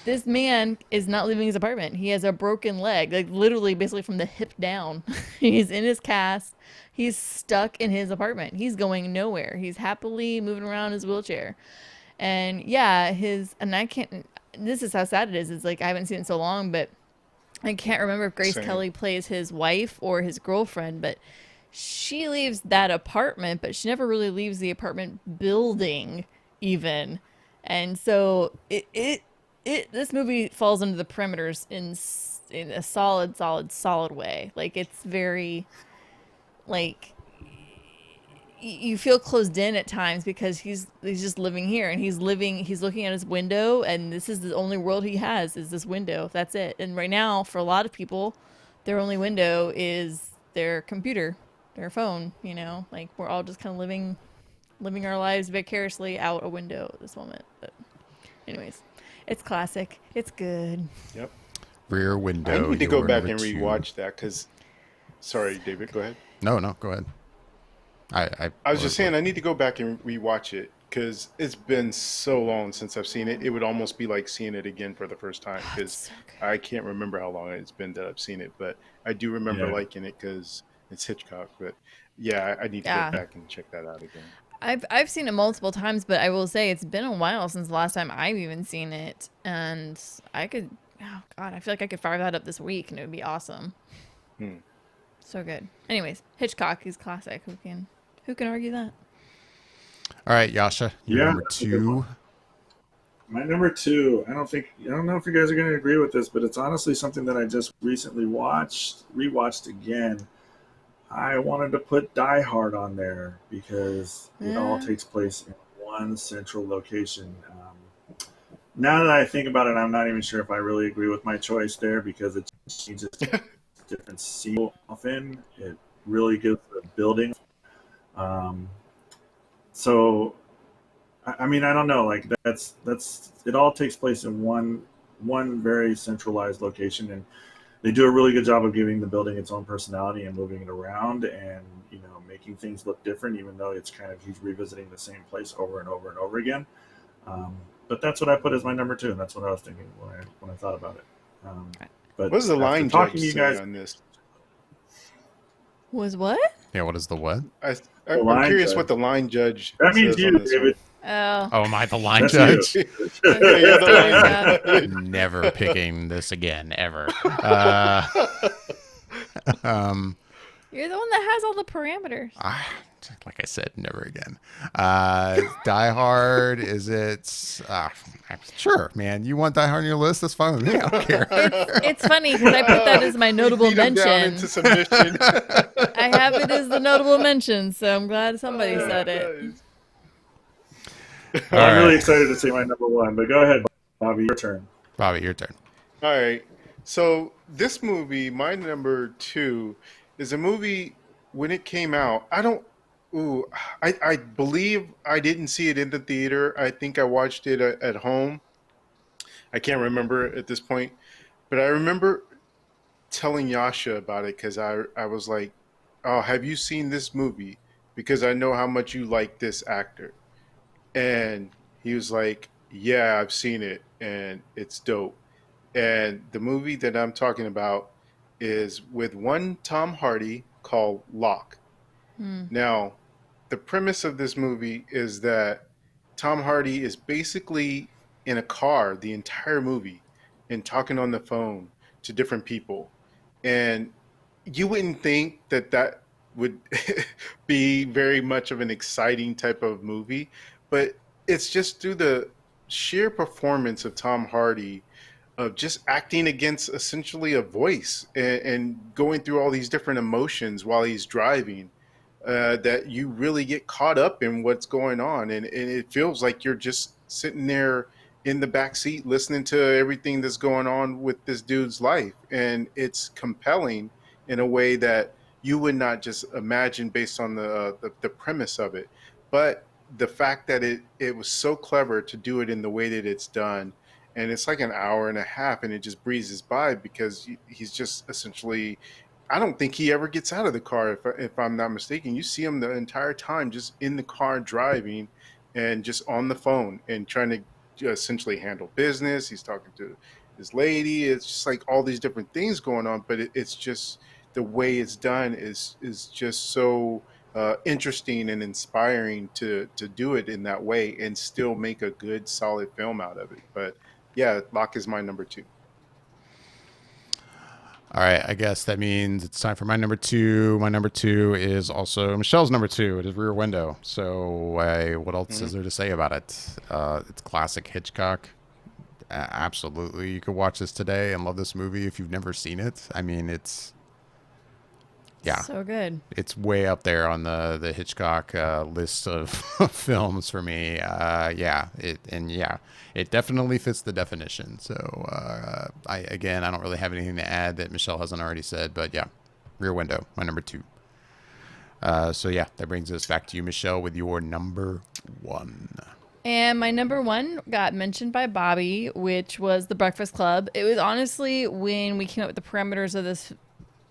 this man is not leaving his apartment. He has a broken leg, like literally basically from the hip down. He's in his cast. He's stuck in his apartment. He's going nowhere. He's happily moving around in his wheelchair. And yeah, I can't, this is how sad it is. It's like, I haven't seen it in so long, but I can't remember if Grace Same. Kelly plays his wife or his girlfriend, but she leaves that apartment, but she never really leaves the apartment building even. And so this movie falls into the perimeters in a solid way. Like it's very like you feel closed in at times because he's just living here and he's looking at his window and this is the only world he has is this window. That's it. And right now for a lot of people, their only window is their computer, their phone, like we're all just kind of living our lives vicariously out a window at this moment. But anyways, it's classic. It's good. Yep. Rear Window. I need to go your back number and 2. rewatch that because, sorry, David, go ahead. No, go ahead. I was just saying I need to go back and rewatch it because it's been so long since I've seen it. It would almost be like seeing it again for the first time because So good. I can't remember how long it's been that I've seen it, but I do remember Yeah. liking it because it's Hitchcock. But yeah, I need to Yeah. go back and check that out again. I've seen it multiple times, but I will say it's been a while since the last time I've even seen it, and I could oh god, I feel like I could fire that up this week and it would be awesome. Hmm. So good. Anyways, Hitchcock is classic. Who can argue that? All right, Yasha, your Yeah, number that's a good 2. one. My number 2, I don't know if you guys are going to agree with this, but it's honestly something that I just recently rewatched again. I wanted to put Die Hard on there because it all Yeah. takes place in one central location. Now that I think about it, I'm not even sure if I really agree with my choice there because it changes different scenes often. It really gives the building. Um, so I mean, I don't know. Like that's it. All takes place in one very centralized location, and they do a really good job of giving the building its own personality and moving it around, and making things look different, even though it's kind of he's revisiting the same place over and over and over again. But that's what I put as my number 2, and that's what I was thinking when I thought about it. But What does the after line talking judge to you say guys, on this? Was what? Yeah, what is the what? I'm line curious judge. what the line judge that means says on you, this David. Oh. Oh, am I the line That's judge? you. one. Yeah, you're the line judge. Never picking this again, ever. Um, You're the one that has all the parameters. like I said, never again. Die Hard, is it? Sure, man. You want Die Hard on your list? That's fine with me. I don't care. It's funny because I put that as my notable Beat 'em down mention. into submission. I have it as the notable mention, so I'm glad somebody said it. All I'm really right. excited to say my number 1, but go ahead, Bobby, your turn. Bobby, your turn. All right. So this movie, my number 2, is a movie when it came out. I believe I didn't see it in the theater. I think I watched it at home. I can't remember at this point, but I remember telling Yasha about it because I was like, "Oh, have you seen this movie? Because I know how much you like this actor." And he was like, "Yeah, I've seen it, and it's dope." And the movie that I'm talking about is with one Tom Hardy called Locke. Now, the premise of this movie is that Tom Hardy is basically in a car the entire movie and talking on the phone to different people. And you wouldn't think that would be very much of an exciting type of movie, but it's just through the sheer performance of Tom Hardy of just acting against essentially a voice and going through all these different emotions while he's driving, that you really get caught up in what's going on. And it feels like you're just sitting there in the back seat listening to everything that's going on with this dude's life. And it's compelling in a way that you would not just imagine based on the premise of it. But the fact that it was so clever to do it in the way that it's done, and it's like an hour and a half and it just breezes by because he's just essentially, I don't think he ever gets out of the car, if I'm not mistaken. You see him the entire time just in the car driving and just on the phone and trying to essentially handle business. He's talking to his lady. It's just like all these different things going on, but it's just the way it's done is just so interesting and inspiring to do it in that way and still make a good solid film out of it. But yeah, Locke is my number 2. All right, I guess that means it's time for my number 2. My number 2 is also Michelle's number 2. It is Rear Window. So what else is there to say about it? It's classic Hitchcock. Absolutely. You could watch this today and love this movie if you've never seen it. I mean, it's So good. it's way up there on the Hitchcock list of films for me. It definitely fits the definition. So I don't really have anything to add that Michelle hasn't already said, but yeah, Rear Window, my number 2. That brings us back to you, Michelle, with your number 1. And my number 1 got mentioned by Bobby, which was The Breakfast Club. It was honestly, when we came up with the parameters of this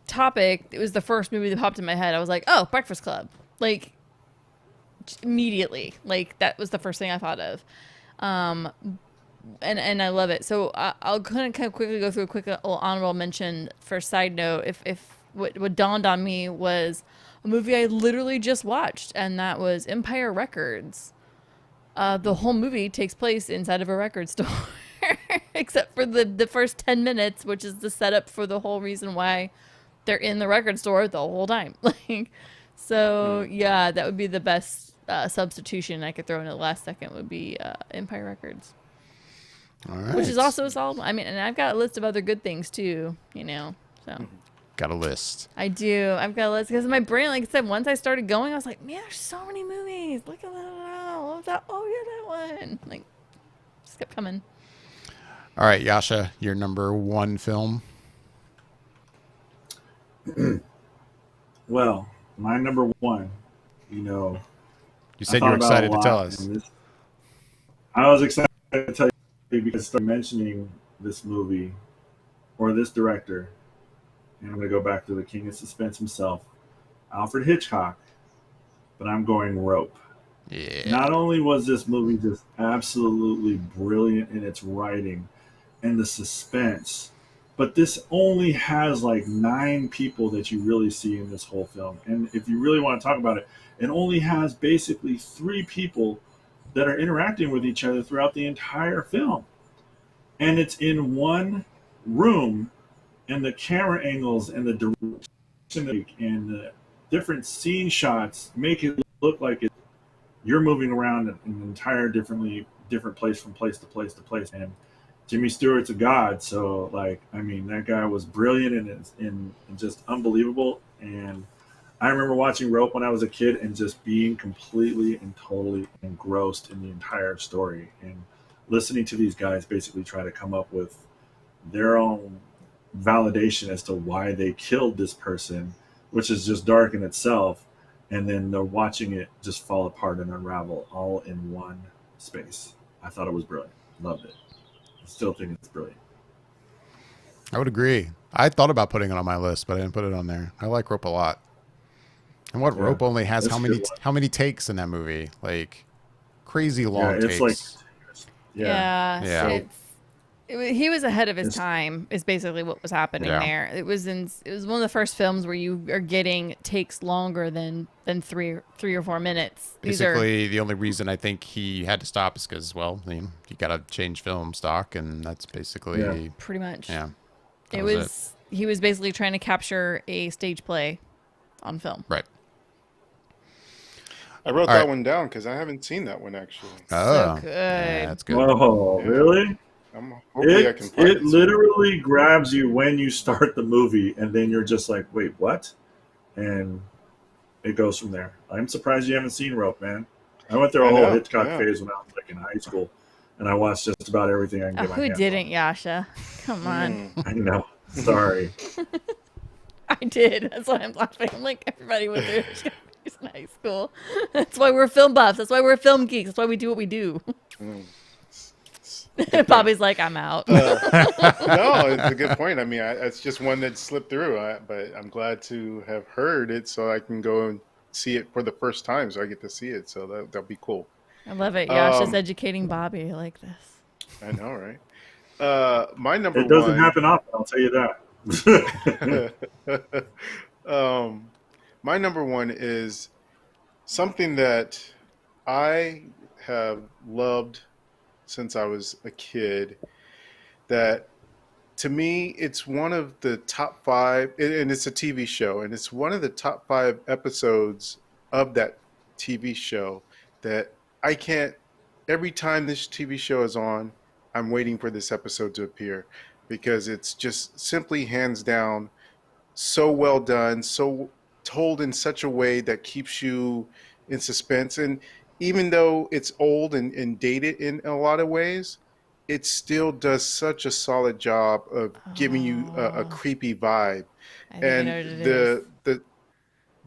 topic, it was the first movie that popped in my head. I was like, oh, Breakfast Club. Like, immediately. Like, that was the first thing I thought of. And I love it. So I'll kind of quickly go through a quick little honorable mention for side note. If what dawned on me was a movie I literally just watched, and that was Empire Records. The whole movie takes place inside of a record store. except for the first 10 minutes, which is the setup for the whole reason why they're in the record store the whole time. Like, so yeah, that would be the best substitution I could throw in at the last second would be Empire Records. All right. Which is also a solid. I mean, and I've got a list of other good things too, so. Got a list. I do. I've got a list because my brain, like I said, once I started going, I was like, man, there's so many movies. Look at that. What was that? Oh, yeah, that one. Like, just kept coming. All right, Yasha, your number one film. Well, my number one, You I said you thought were about excited a to lot, tell us. and I was excited to tell you because I started mentioning this movie or this director, and I'm going to go back to the king of suspense himself, Alfred Hitchcock, but I'm going Rope. Yeah. Not only was this movie just absolutely brilliant in its writing and the suspense, but this only has like 9 people that you really see in this whole film. And if you really want to talk about it, it only has basically 3 people that are interacting with each other throughout the entire film. And it's in one room, and the camera angles and the direction and the different scene shots make it look like you're moving around an entire different place from place to place to place. And Jimmy Stewart's a god, so that guy was brilliant and just unbelievable. And I remember watching Rope when I was a kid and just being completely and totally engrossed in the entire story and listening to these guys basically try to come up with their own validation as to why they killed this person, which is just dark in itself. And then they're watching it just fall apart and unravel all in one space. I thought it was brilliant. Loved it. I still think it's brilliant. I would agree. I thought about putting it on my list, but I didn't put it on there. I like Rope a lot. And what Yeah. Rope only has It's how a many good one. how many takes in that movie? Like crazy long it's takes. like yeah. Yeah. He was ahead of his It's- time. Is basically what was happening Yeah. there. It was one of the first films where you are getting takes longer than 3 or 4 minutes. Basically, the only reason I think he had to stop is because, you got to change film stock, and that's basically, Yeah. pretty much. yeah. that It was he was basically trying to capture a stage play on film. Right. I wrote All that right. one down because I haven't seen that one actually. Oh, So good. yeah, that's good. Whoa, Yeah. really? Hopefully I can find It it. literally grabs you when you start the movie, and then you're just like, wait, what? And it goes from there. I'm surprised you haven't seen Rope, man. I went through a I whole know, Hitchcock yeah. phase when I was in high school, and I watched just about everything I can Oh, get my who hands didn't, Yasha? Come on. Mm. on. I know. Sorry. I did. That's why I'm laughing. I'm like, everybody went through it in high school. That's why we're film buffs. That's why we're film geeks. That's why we do what we do. Mm. Bobby's like, I'm out. No, it's a good point. I mean, it's just one that slipped through, but I'm glad to have heard it so I can go and see it for the first time, so I get to see it. So that'll be cool. I love it. Yasha's Um, educating Bobby. I like this. I know, right? My number It doesn't one. happen often, I'll tell you that. My number one is something that I have loved since I was a kid. That to me, it's one of the top 5, and it's a TV show, and it's one of the top 5 episodes of that TV show that I can't. Every time this TV show is on, I'm waiting for this episode to appear because it's just simply hands down so well done, so told in such a way that keeps you in suspense. And even though it's old and dated in a lot of ways, it still does such a solid job of giving you a Oh. creepy vibe. I think I And know what it is. the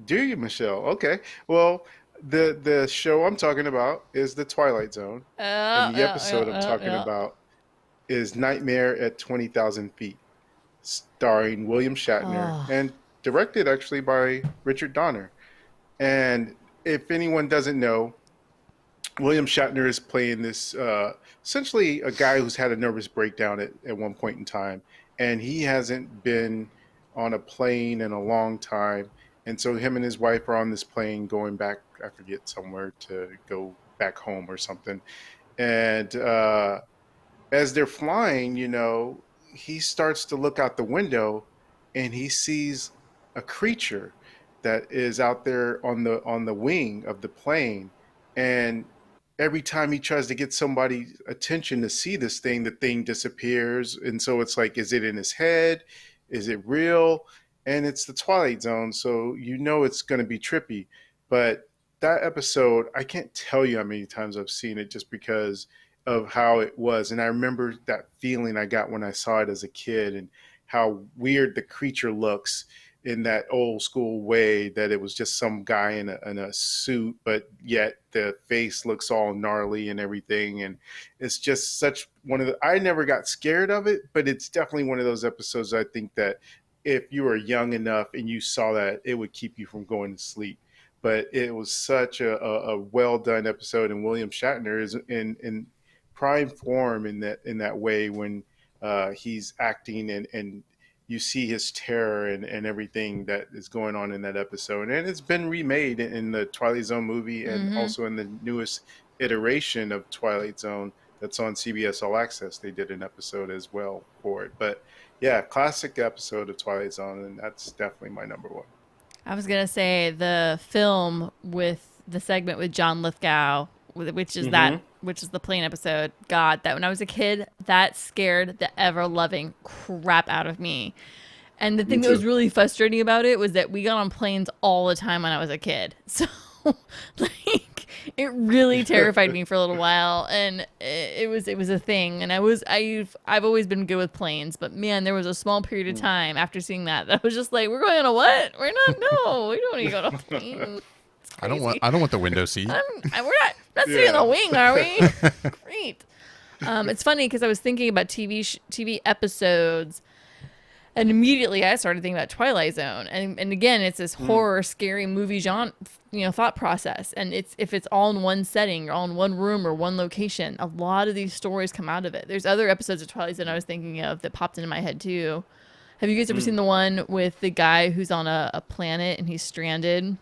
do you, Michelle? Okay. Well, the show I'm talking about is The Twilight Zone, and the episode I'm talking about is Nightmare at 20,000 Feet, starring William Shatner Oh. and directed actually by Richard Donner. And if anyone doesn't know, William Shatner is playing this essentially a guy who's had a nervous breakdown at one point in time, and he hasn't been on a plane in a long time. And so him and his wife are on this plane going back, I forget, somewhere to go back home or something. And as they're flying, he starts to look out the window, and he sees a creature that is out there on the wing of the plane, and every time he tries to get somebody's attention to see this thing, the thing disappears. And so it's like, is it in his head? Is it real? And it's the Twilight Zone, so it's going to be trippy. But that episode, I can't tell you how many times I've seen it just because of how it was. And I remember that feeling I got when I saw it as a kid, and how weird the creature looks in that old school way, that it was just some guy in a suit, but yet the face looks all gnarly and everything. And it's just such I never got scared of it, but it's definitely one of those episodes I think that if you were young enough and you saw that, it would keep you from going to sleep. But it was such a well done episode, and William Shatner is in prime form in that way when he's acting, and you see his terror and everything that is going on in that episode. And it's been remade in the Twilight Zone movie, and also in the newest iteration of Twilight Zone that's on CBS All Access. They did an episode as well for it. But yeah, classic episode of Twilight Zone, and that's definitely my number one. I was gonna say the film with the segment with John Lithgow, which is the plane episode. God, that when I was a kid, that scared the ever loving crap out of me. And the thing that was really frustrating about it was that we got on planes all the time when I was a kid. So like it really terrified me for a little while, and it was a thing. And I've always been good with planes, but man, there was a small period of time after seeing that I was just like, we're going on a what? We're not. No, we don't need to go on a plane. I don't want the window seat. We're not sitting in the wing, are we? Great. It's funny because I was thinking about TV episodes, and immediately I started thinking about Twilight Zone, and again, it's this horror, scary movie genre, thought process, and if it's all in one setting, or all in one room or one location, a lot of these stories come out of it. There's other episodes of Twilight Zone I was thinking of that popped into my head too. Have you guys ever seen the one with the guy who's on a planet and he's stranded?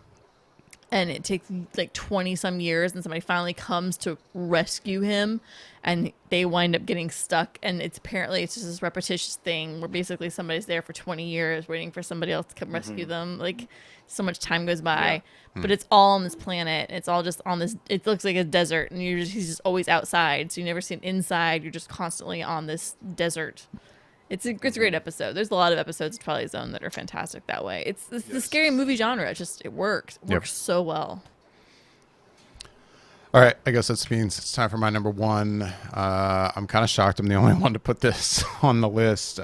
And it takes like 20 some years, and somebody finally comes to rescue him, and they wind up getting stuck. And it's just this repetitious thing where basically somebody's there for 20 years waiting for somebody else to come rescue them. Like so much time goes by, but it's all on this planet. It's all just on this. It looks like a desert, and he's just always outside. So you never see him inside. You're just constantly on this desert. It's a great episode. There's a lot of episodes of Twilight Zone that are fantastic that way. It's the scary movie genre. It works. It works so well. All right, I guess that means it's time for my number one. I'm kind of shocked I'm the only one to put this on the list,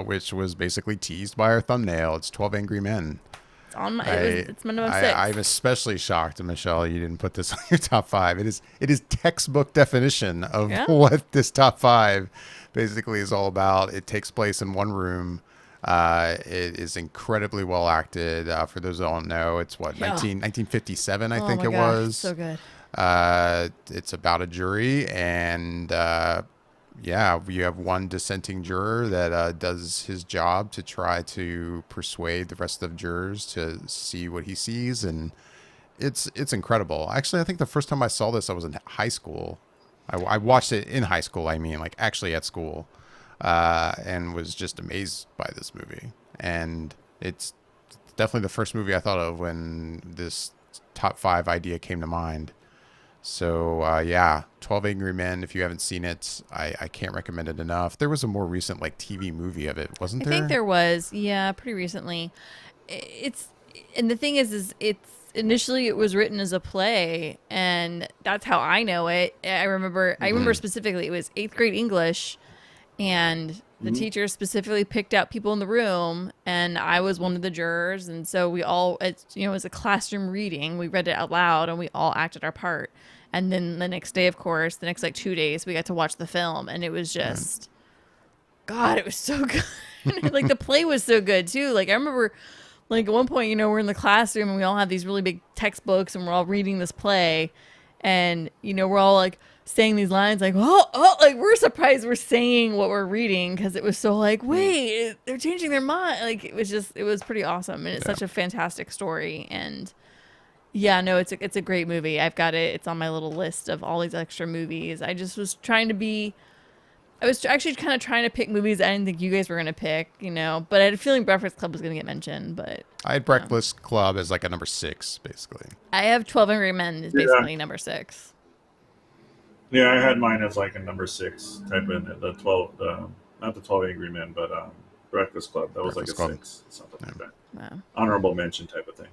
which was basically teased by our thumbnail. It's 12 Angry Men. It's on my. It's my number 6. I'm especially shocked, Michelle, you didn't put this on your top 5. It is textbook definition of what this top 5 basically is all about. It takes place in one room. It is incredibly well acted. For those that don't know, it's 1957, I think it was. So good. It's about a jury, and you have one dissenting juror that does his job to try to persuade the rest of the jurors to see what he sees, and it's incredible. Actually, I think the first time I saw this, I was in high school. I watched it in high school. I mean, like actually at school, and was just amazed by this movie. And it's definitely the first movie I thought of when this top 5 idea came to mind. So 12 Angry Men. If you haven't seen it, I can't recommend it enough. There was a more recent TV movie of it, wasn't there? I think there was. Yeah, pretty recently. And the thing is it's. Initially, it was written as a play, and that's how I know it. I remember specifically it was 8th grade English, and the teacher specifically picked out people in the room, and I was one of the jurors, and so we all, it was a classroom reading. We read it out loud, and we all acted our part. And then the next day, of course, the next 2 days, we got to watch the film, and it was just, God, it was so good. The play was so good too. I remember. At one point, we're in the classroom and we all have these really big textbooks and we're all reading this play, and, we're all saying these lines we're surprised we're saying what we're reading because it was so wait, they're changing their mind. It was pretty awesome, and it's such a fantastic story. And it's a great movie. I've got it. It's on my little list of all these extra movies. I just was trying to be I was actually kind of trying to pick movies I didn't think you guys were going to pick, but I had a feeling Breakfast Club was going to get mentioned, but I had Breakfast Club as like a number 6, basically. I have 12 Angry Men is basically number 6. Yeah, I had mine as like a number 6 type in the 12, not the 12 Angry Men, but Breakfast Club. That was Breakfast like a Club. 6, something like that. Wow. Honorable mention type of thing.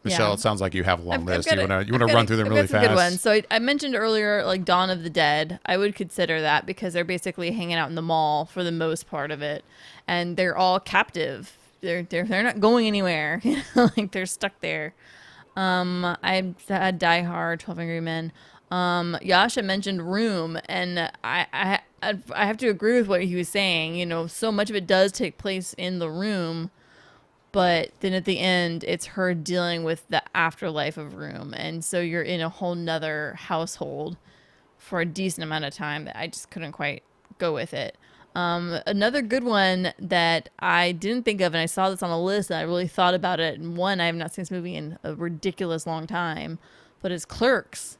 Michelle, Yeah. it sounds like you have a long list. got You it. want to I've run got through them I've really got some fast? good ones. So I mentioned earlier, like Dawn of the Dead. I would consider that because they're basically hanging out in the mall for the most part of it, and they're all captive. They're not going anywhere. Like they're stuck there. I had Die Hard, 12 Angry Men. Yasha mentioned Room, and I have to agree with what he was saying. So much of it does take place in the room. But then at the end, it's her dealing with the afterlife of Room. And so you're in a whole nother household for a decent amount of time that I just couldn't quite go with it. Another good one that I didn't think of, and I saw this on a list, and I really thought about it. And one, I have not seen this movie in a ridiculous long time, but it's Clerks.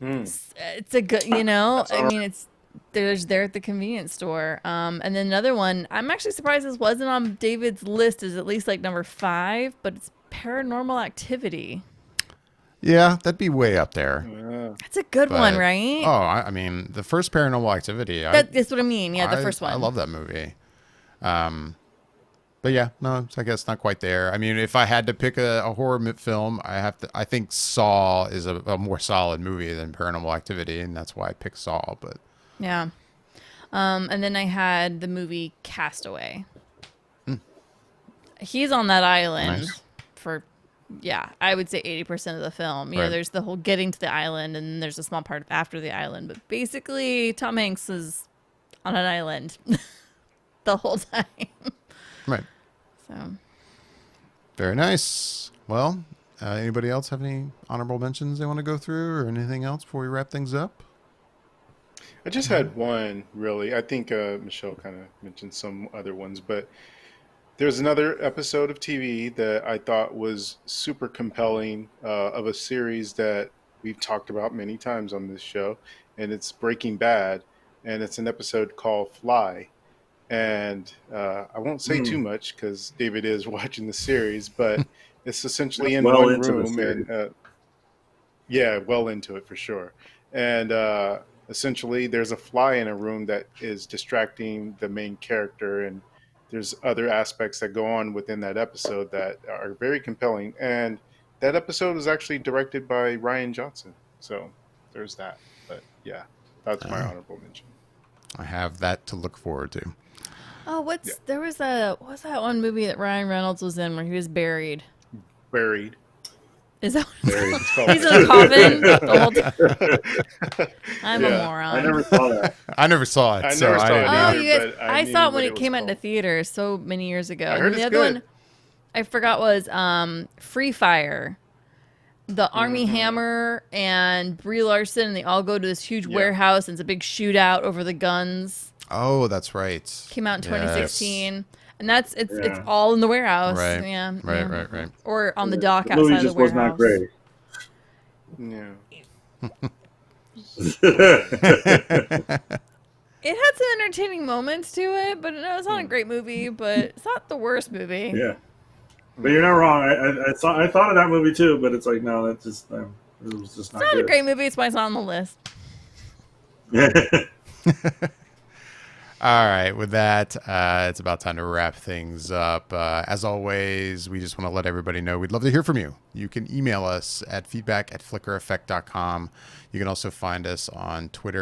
It's a good, I mean, it's there at the convenience store. And then another one, I'm actually surprised this wasn't on David's list, is at least like number 5, but it's Paranormal Activity. Yeah, that'd be way up there. That's a good one, But- right? Oh, I mean, the first Paranormal Activity. That's what I mean. Yeah, the first one. I love that movie. But yeah, no, I guess not quite there. I mean, if I had to pick a horror film, I think Saw is a more solid movie than Paranormal Activity, and that's why I picked Saw. But Yeah. And then I had the movie Castaway. He's on that island Nice. for, I would say 80% of the film. Right. There's the whole getting to the island, and then there's a small part after the island. But basically, Tom Hanks is on an island the whole time. right, So, very nice. Well, anybody else have any honorable mentions they want to go through, or anything else before we wrap things up? I just had one, really. I think Michelle kind of mentioned some other ones, but there's another episode of TV that I thought was super compelling of a series that we've talked about many times on this show, and it's Breaking Bad, and it's an episode called Fly. And I won't say too much because David is watching the series, but it's essentially in Well one into the room, series. and well into it for sure. And essentially, there's a fly in a room that is distracting the main character, and there's other aspects that go on within that episode that are very compelling. And that episode was actually directed by Ryan Johnson, so there's that. But yeah, that's my honorable mention. I have that to look forward to. oh, what's that one movie that Ryan Reynolds was in where he was buried? Buried. Is that Very- It's called he's in a coffin the whole time? I'm a Yeah, moron. I never saw that. I never saw it, I so never I saw it didn't Oh, know. either. you guys! but I I knew saw it when what it it was came out into called. theaters so many years ago. I And heard the it's other good. one I forgot was Free Fire. The Army Hammer and Brie Larson, and they all go to this huge Yeah. warehouse, and it's a big shootout over the guns. Oh, that's right. Came out in Yes. 2016, and it's Yeah. all in the warehouse. Right. Yeah, Right, yeah. right. Or on the dock The outside movie of the just was warehouse. not great. Yeah. It had some entertaining moments to it, but no, it's not a great movie. But it's not the worst movie. Yeah, but you're not wrong. I thought of that movie too, but it's like no, that's just it was just It's not not a good. great movie. It's why it's not on the list. All right, with that, it's about time to wrap things up. As always, we just want to let everybody know we'd love to hear from you. You can email us at feedback@flickereffect.com. You can also find us on Twitter